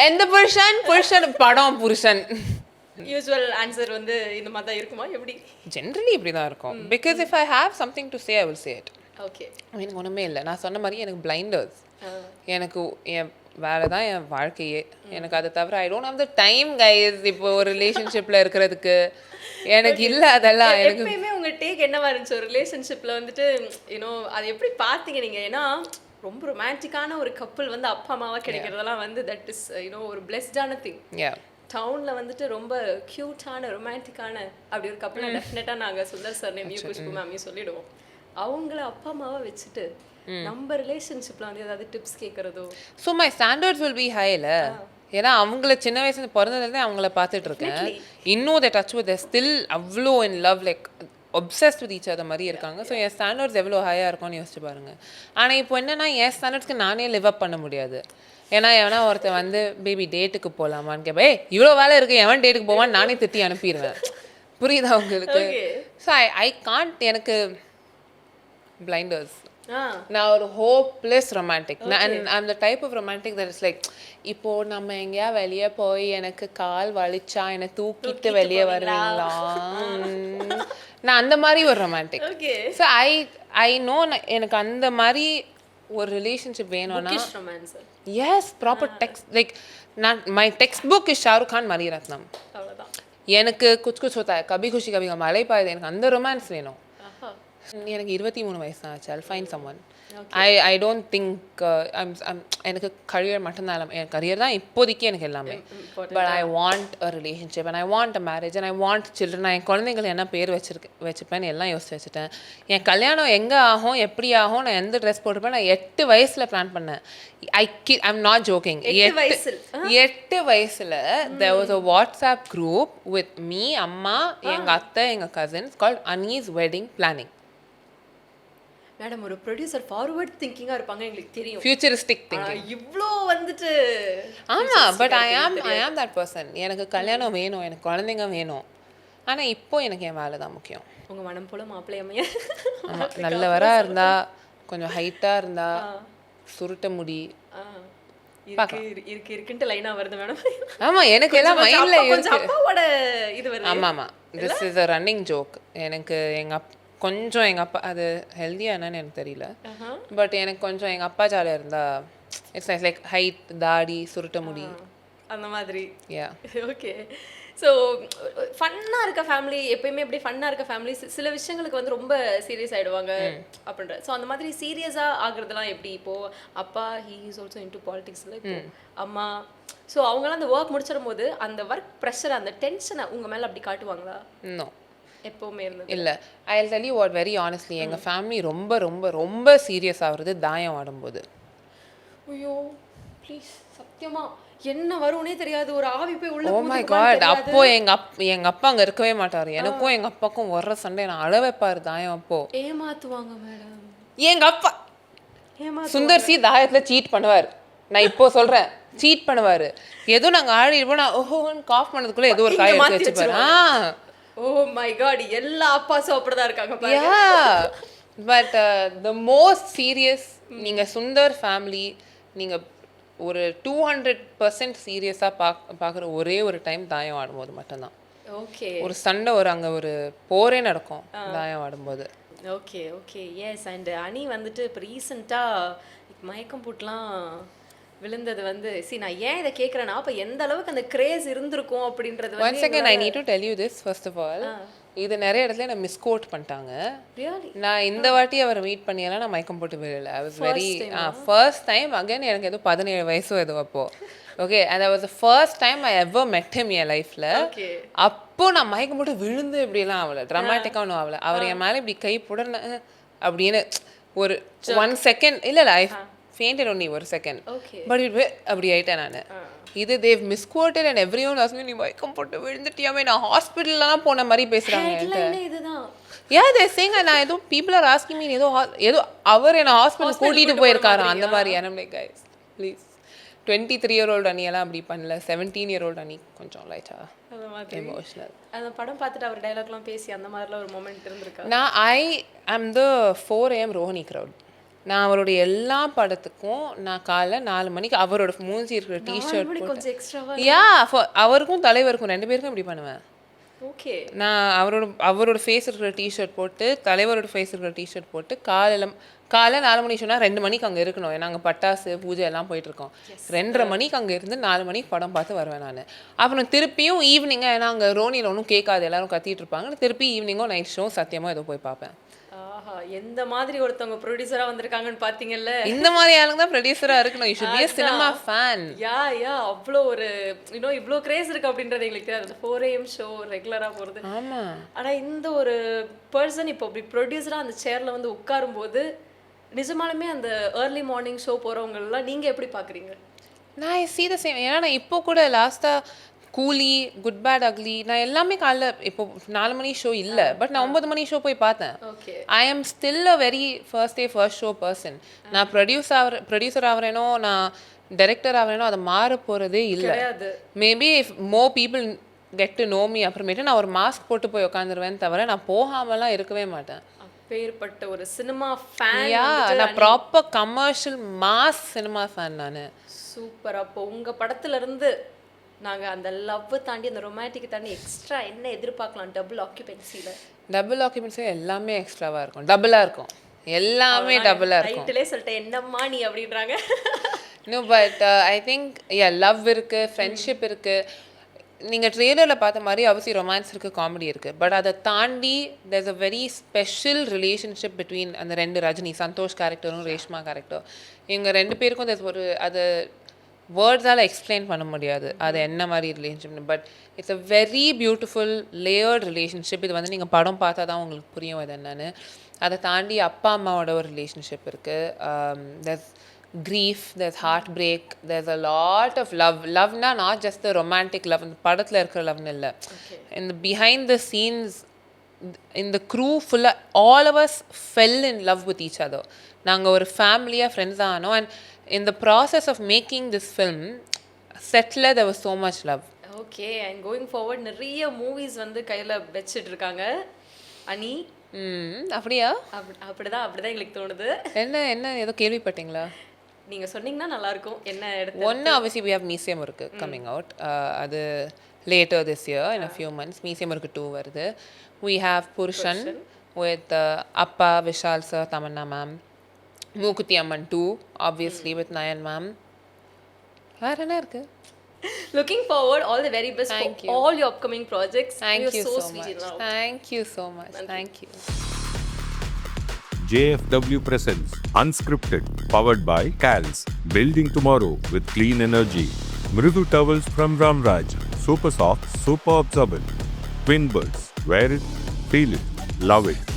எந்த புருஷன் படம் புருஷன். யூசுவல் ஆன்சர் வந்து இந்த மாதிரி தான் இருக்குமா எப்படி? ஜென்ரலி இப்படி தான் இருக்கும். Because if I have something to say I will say it. Okay. எனக்கு ஒன்றுமே இல்லை, நான் சொன்ன மாதிரி எனக்கு பிளைண்டர்ஸ், எனக்கு என் வேலை தான் என் வாழ்க்கையே. எனக்கு அதை தவிர I don't have the time guys இப்போ ஒரு ரிலேஷன்ஷிப்பில் இருக்கிறதுக்கு எனக்கு இல்லை. அதெல்லாம் எனக்கு எப்பயுமே உங்கள் டேக் என்னவா இருந்துச்சு ஒரு ரிலேஷன்ஷிப்பில் வந்துட்டு அதை எப்படி பார்த்தீங்க நீங்கள்? ஏன்னா ரொம்ப ரொமான்டிக்கான ஒரு கப்புள் வந்து அப்பா அம்மாவாக கிடைக்கிறதெல்லாம் வந்து தட் இஸ் ஒரு பிளெஸ்டான திங். டவுன்ல வந்துட்டு ரொம்ப கியூட்டான ரொமான்டிக்கான அப்படி ஒரு கப்பலை டெஃபினட்டா நாங்க சுந்தர் சார் நேமையும் குஷ்பு மேமையும் சொல்லிடுவோம். அவங்கள அப்பா அம்மாவை வச்சுட்டு நம்ம ரிலேஷன்ஷிப்ல வந்து ஏதாவது டிப்ஸ் கேட்கறதோ. So my standards will be ஹைல. ஏன்னா அவங்கள சின்ன வயசுல பிறந்ததுலேருந்து அவங்கள பார்த்துட்டு இருக்கேன். இன்னும் த டச் வித் ஸ்டில் அவ்வளோ in love like obsessed with each other மாதிரி இருக்காங்க. ஸோ என் ஸ்டாண்டர்ட்ஸ் எவ்வளோ ஹையாக இருக்கும்னு யோசிச்சு பாருங்க. ஆனால் இப்போ என்னன்னா என் ஸ்டாண்டர்ட்ஸ்க்கு நானே லிவ் அப் பண்ண முடியாது. ஏன்னா எவனா ஒருத்தர் வந்து பேபி டேட்டுக்கு போகலாமான்னு கேட்பேன். இவ்வளோ வேலை இருக்குது, எவன் டேட்டுக்கு போவான்னு நானே திட்டி அனுப்பிடுவேன். புரியுதா உங்களுக்கு? So I can't. எனக்கு பிளைண்டர்ஸ். நான் ஒரு hopeless romantic. I'm the type of romantic that is like இப்போது நம்ம எங்கேயா வெளியே போய் எனக்கு கால் வலிச்சா என்னை தூக்கிட்டு வெளியே வருவீங்களா, நான் அந்த மாதிரி ஒரு ரொமான்டிக். ஸோ ஐ நோ எனக்கு அந்த மாதிரி ஒரு ரிலேஷன்ஷிப் வேணும்னா எஸ் ப்ராப்பர் டெக்ஸ்ட் லைக் நான் my textbook is Shahrukh Khan Maniratnam. எனக்கு குச் குச் ஹோத்தா ஹை, கபி குஷி கபி கம், மலை பாயுதே, எனக்கு அந்த ரொமான்ஸ் வேணும். எனக்கு 23 வயசு தான் ஆச்சு. I'll find someone. I don't think எனக்கு கரியர் மட்டும்தான். என் கரியர் தான் இப்போதைக்கு எனக்கு எல்லாமே. But I want a relationship and I want a marriage and I want children. நான் என் குழந்தைங்களுக்கு என்ன பேர் வச்சுப்பேன்னு எல்லாம் யோசிச்சு வச்சுட்டேன். என் கல்யாணம் எங்கே ஆகும், எப்படி ஆகும், நான் எந்த ட்ரெஸ் போட்டுப்பேன், நான் 8 வயசில் பிளான் பண்ணேன். I'm not joking. 8 வயசில் there was a WhatsApp group with me, அம்மா, எங்கள் அத்தை, எங்கள் cousins called Ani's Wedding Planning. Madam ஒரு ப்ரொடியூசர் ஃபார்வர்ட் திங்கிங்கா இருப்பாங்க, எங்களுக்கு தெரியும். Futuristic thinking. இவ்ளோ வந்துட்டு ஆமா. பட் ஐ ஆம் தட் பர்சன். எனக்கு கல்யாணம் வேணும், எனக்கு குழந்தைங்க வேணும். ஆனா இப்போ எனக்கு என் வேலை தான் முக்கியம். உங்க மனம் போல மாப்பிள்ளை அமைய. ஆமா, நல்லவரா இருந்தா, கொஞ்சம் ஹைட்டா இருந்தா, சுருட்ட முடி இருக்குன்ட்டு லைனா வருது மேடம். ஆமா, எனக்கு எல்லாம் மைண்ட்ல இருக்கு. அப்பாவோட இது வருது. ஆமா. This is a running joke. எனக்கு கொஞ்சம் எங்கள் அப்பா அது ஹெல்த்தியாக என்னன்னு எனக்கு தெரியல. பட் எனக்கு கொஞ்சம் எங்கள் அப்பா ஜாலியாக இருந்தா இட்ஸ் லைக் ஹைட், தாடி, சுருட்ட முடி அந்த மாதிரி. Yeah okay. ஸோ ஃபன்னாக இருக்க ஃபேமிலி எப்பயுமே எப்படி ஃபன்னாக இருக்க ஃபேமிலி சில விஷயங்களுக்கு வந்து ரொம்ப சீரியஸ் ஆகிடுவாங்க அப்படின்ற. ஸோ அந்த மாதிரி சீரியஸாக ஆகுறதுலாம் எப்படி? இப்போது அப்பா ஹீ இஸ் ஆல்சோ இன்டு பாலிடிக்ஸில், இப்போ அம்மா, ஸோ அவங்களாம் அந்த ஒர்க் முடிச்சிடும் போது அந்த ஒர்க் ப்ரெஷர், அந்த டென்ஷனை உங்கள் மேலே அப்படி காட்டுவாங்களா? இன்னும் எப்போவுமே இருந்தது இல்லை. I will tell you what very honestly, எங்கள் ஃபேமிலி ரொம்ப ரொம்ப ரொம்ப சீரியஸ் ஆகுறது தாயம் ஆடும்போது. ஐயோ ப்ளீஸ், சத்தியமா என்ன வரும்னே தெரியாது, ஒரு ஆவி போய் உள்ள. Oh my God. அப்போ எங்க அப்பா அங்கே இருக்கவே மாட்டார். எனக்கும் எங்கள் அப்பாவுக்கும் வர்ற சண்டை நான் அழ வைப்பார் தாயம். அப்போ ஏமாத்துவாங்க மேடம். எங்க அப்பா சுந்தர் சி தாயத்தில் சீட் பண்ணுவார். நான் இப்போ சொல்கிறேன், சீட் பண்ணுவார். ஏதோ நாங்கள் ஆடிப்போம், நான் ஓஹோன்னு காஃப் பண்ணதுக்குள்ளே ஏதோ ஒரு காய் எடுத்து வச்சுப்பாரு. ஓ மை காட், எல்லா அப்பாஸும் அப்படிதான் இருக்காங்க பாருங்க. பட் த மோஸ்ட் சீரியஸ், நீங்கள் சுந்தர் ஃபேமிலி நீங்கள் ஒரு 200% சீரியஸாக பார்க்குற ஒரே ஒரு டைம் தாயம் ஆடும்போது மட்டும்தான். ஓகே. ஒரு சண்டை, அங்கே ஒரு போரே நடக்கும் தாயம் ஆடும்போது. Okay okay yes. அண்ட் அனி வந்துட்டு இப்போ ரீசெண்டாக மயக்கம் போட்டுலாம் விழுந்தது வந்து நான் ஏன் இதை கேட்குறேன்னா, அப்போ எந்த அளவுக்கு அந்த கிரேஸ் இருந்திருக்கும் அப்படின்றது. One second, I need to tell you this. First of all, இது நிறைய இடத்துல நான் மிஸ்கோட் பண்ணிட்டாங்க. நான் இந்த வாட்டி அவரை மீட் பண்ணியெல்லாம் நான் மயக்கம் போட்டு விழல. I was very first time. Again எனக்கு ஏதோ 17 வயசோ ஏதோ அப்போ. Okay, and that was the first time I ever met him in லைஃப்ல. அப்போ நான் மயக்கம் போட்டு விழுந்து இப்படிலாம் ஆகல, ட்ராமாட்டிக்காக ஒன்றும் ஆகல. அவர் என் மேலே இப்படி கை போட அப்படின்னு ஒரு 1 செகண்ட் இல்லை ஐ fainted only 1 second. But it அப்படி ஆயிட்டேன் நான். இது they've misquoted and everyone asked me, நீ மயக்கம் போட்டு விழுந்துட்டியாமே, நான் ஹாஸ்பிட்டல்லாம் போன மாதிரி பேசுறாங்க. இதுதான். Yeah, they're saying நான் ஏதோ people are asking me ஏதோ அவர் என்ன ஹாஸ்பிட்டல் கூட்டிட்டு போயிருக்காரு அந்த மாதிரி. I'm like, guys please, 23-year-old அனியெல்லாம் அப்படி பண்ணல. 17-year-old அனி கொஞ்சம் லைட்டா எமோஷனல். அந்த படம் பார்த்துட்டு அவர் டயலாக்லாம் பேசி அந்த மாதிரிலாம் ஒரு மொமெண்ட் இருந்திருக்கா? நான் am the 4 AM Rohini crowd. நான் அவருடைய எல்லா படத்துக்கும் நான் காலைல 4 மணிக்கு அவரோட மூஞ்சி இருக்கிற டிஷர்ட் போட்டு, அவருக்கும் தலைவருக்கும் 2 பேருக்கும் இப்படி பண்ணுவேன். ஓகே. நான் அவரோட ஃபேஸ் இருக்கிற டிஷர்ட் போட்டு, தலைவரோட ஃபேஸ் இருக்கிற டிஷர்ட் போட்டு காலைல 4 மணிக்கு சொன்னால் 2 மணிக்கு அங்கே இருக்கணும். ஏன்னா அங்கே பட்டாசு பூஜை எல்லாம் போயிட்டுருக்கோம். 2:30 மணிக்கு அங்கே இருந்து 4 மணிக்கு படம் பார்த்து வருவேன் நான். அப்புறம் திருப்பியும் ஈவினிங்காக, ஏன்னா அங்கே ரோனியில் ஒன்றும் கேட்காது, எல்லாரும் கத்திட்டு இருப்பாங்க, திருப்பி ஈவினிங்கோ நைட் ஷோ சத்தியமாக ஏதோ போய் பார்ப்பேன். ஆஹா! எந்த மாதிரி ஒருத்தவங்க ப்ரொடியூசரா வந்திருக்காங்கன்னு பார்த்தீங்கல்ல. இந்த மாதிரி ஆளுங்க தான் ப்ரொடியூசரா இருக்கணும். You should be a cinema fan. யா அவ்வளோ ஒரு இவ்ளோ கிரேஸ் இருக்கு அப்படின்றது எங்களுக்கு தெரியாது. அந்த 4 AM ஷோ ரெகுலரா போறது. ஆமா. ஆனா இந்த ஒரு பர்சன் இப்போ இப்படி ப்ரொடியூசரா அந்த சேர்ல வந்து உட்காரும்போது நிஜமாலுமே அந்த ஏர்லி மார்னிங் ஷோ போறவங்க எல்லாம் நீங்க எப்படி பாக்குறீங்க? நான் ஐ see the same. ஏன்னா நான் இப்போ கூட லாஸ்டா கூலி, குட் பேட் அக்லி நான் எல்லாமே காலைல இப்போ 4 மணி ஷோ இல்லை, பட் நான் 9 மணி ஷோ போய் பார்த்தேன். ஓகே. ஐ ஆம் still a very first day first show person. நான் ப்ரொடியூசர் ஆகிறேனோ நான் டைரக்டர் ஆகிறேனோ அதை மாற போகிறதே இல்லை. Maybe if more people get to know me அப்புறமேட்டு நான் ஒரு மாஸ்க் போட்டு போய் உட்காந்துருவேன் தவிர நான் போகாமலாம் இருக்கவே மாட்டேன். அப்பேற்பட்ட ஒரு சினிமா ஃபேன். யா நான் proper commercial mass cinema fan நான். சூப்பர். அப்போ உங்க படத்துல இருந்து நாங்க அந்த லவ் தாண்டி அந்த ரொமான்டிக் தாண்டி எக்ஸ்ட்ரா என்ன எதிர்பார்க்கலாம் டபுள் ஆக்குபென்சில? டபுள் ஆக்குபென்சி எல்லாமே எக்ஸ்ட்ராவாக இருக்கும், டபுளாக இருக்கும், எல்லாமே டபுளாக இருக்கும். டைட்டிலே சொல்லிட்டேன் என்னம்மா நீ அப்படின்றாங்க. No but I think love இருக்குது, ஃப்ரெண்ட்ஷிப் இருக்குது. நீங்கள் ட்ரெய்லரில் பார்த்த மாதிரி அவசியம் ரொமான்ஸ் இருக்குது, காமெடி இருக்குது. பட் அதை தாண்டி there's a very special relationship between அந்த 2 ரஜினி, சந்தோஷ் கேரக்டரும் ரேஷ்மா கேரக்டர். இவங்க 2 பேருக்கும் there's ஒரு அது வேர்ட்ஸால் எக்ஸ்பிளைன் பண்ண முடியாது அது என்ன மாதிரி relationship. But it's a very beautiful layered relationship. இது வந்து நீங்கள் படம் பார்த்தா தான் உங்களுக்கு புரியும் அது என்னன்னு. அதை தாண்டி அப்பா அம்மாவோட ஒரு ரிலேஷன்ஷிப் இருக்குது. there's grief, there's heartbreak, there's a lot of love. Loveனா not just the romantic love, இந்த படத்தில் இருக்கிற லவ்னு இல்லை. in the behind the scenes in the crew full all of us fell in love with each other. நாங்கள் ஒரு ஃபேமிலியாக ஃப்ரெண்ட்ஸாக ஆனோம். And in the process of making this film setல there was so much love. Okay. And going forward நிறைய movies வந்து கையில் வச்சுட்டு இருக்காங்க அனி. அப்படியா? அப்படிதான் எங்களுக்கு தோணுது. என்ன ஏதோ கேள்விப்பட்டீங்களா? நீங்க சொன்னீங்கன்னா நல்லா இருக்கும். என்ன இடத்துல? ஒன்று obviously we have மியூசியம் இருக்கு coming out. அது later this year in a few months. Museum இருக்கு 2 வருது. we have புருஷன் with அப்பா Vishal sir, Tamannaah ma'am, Mookuthi Amman 2 obviously with nine ma'am. வேற என்ன இருக்கு? Looking forward, all the very best Thank for you. all your upcoming projects. Thank You're you so so sweet much. now. Thank you so much. Thank you. JFW presents Unscripted, powered by CALS, building tomorrow with clean energy. Mridu towels from Ramraj, super soft, super absorbent. Twin birds, wear it, feel it, love it.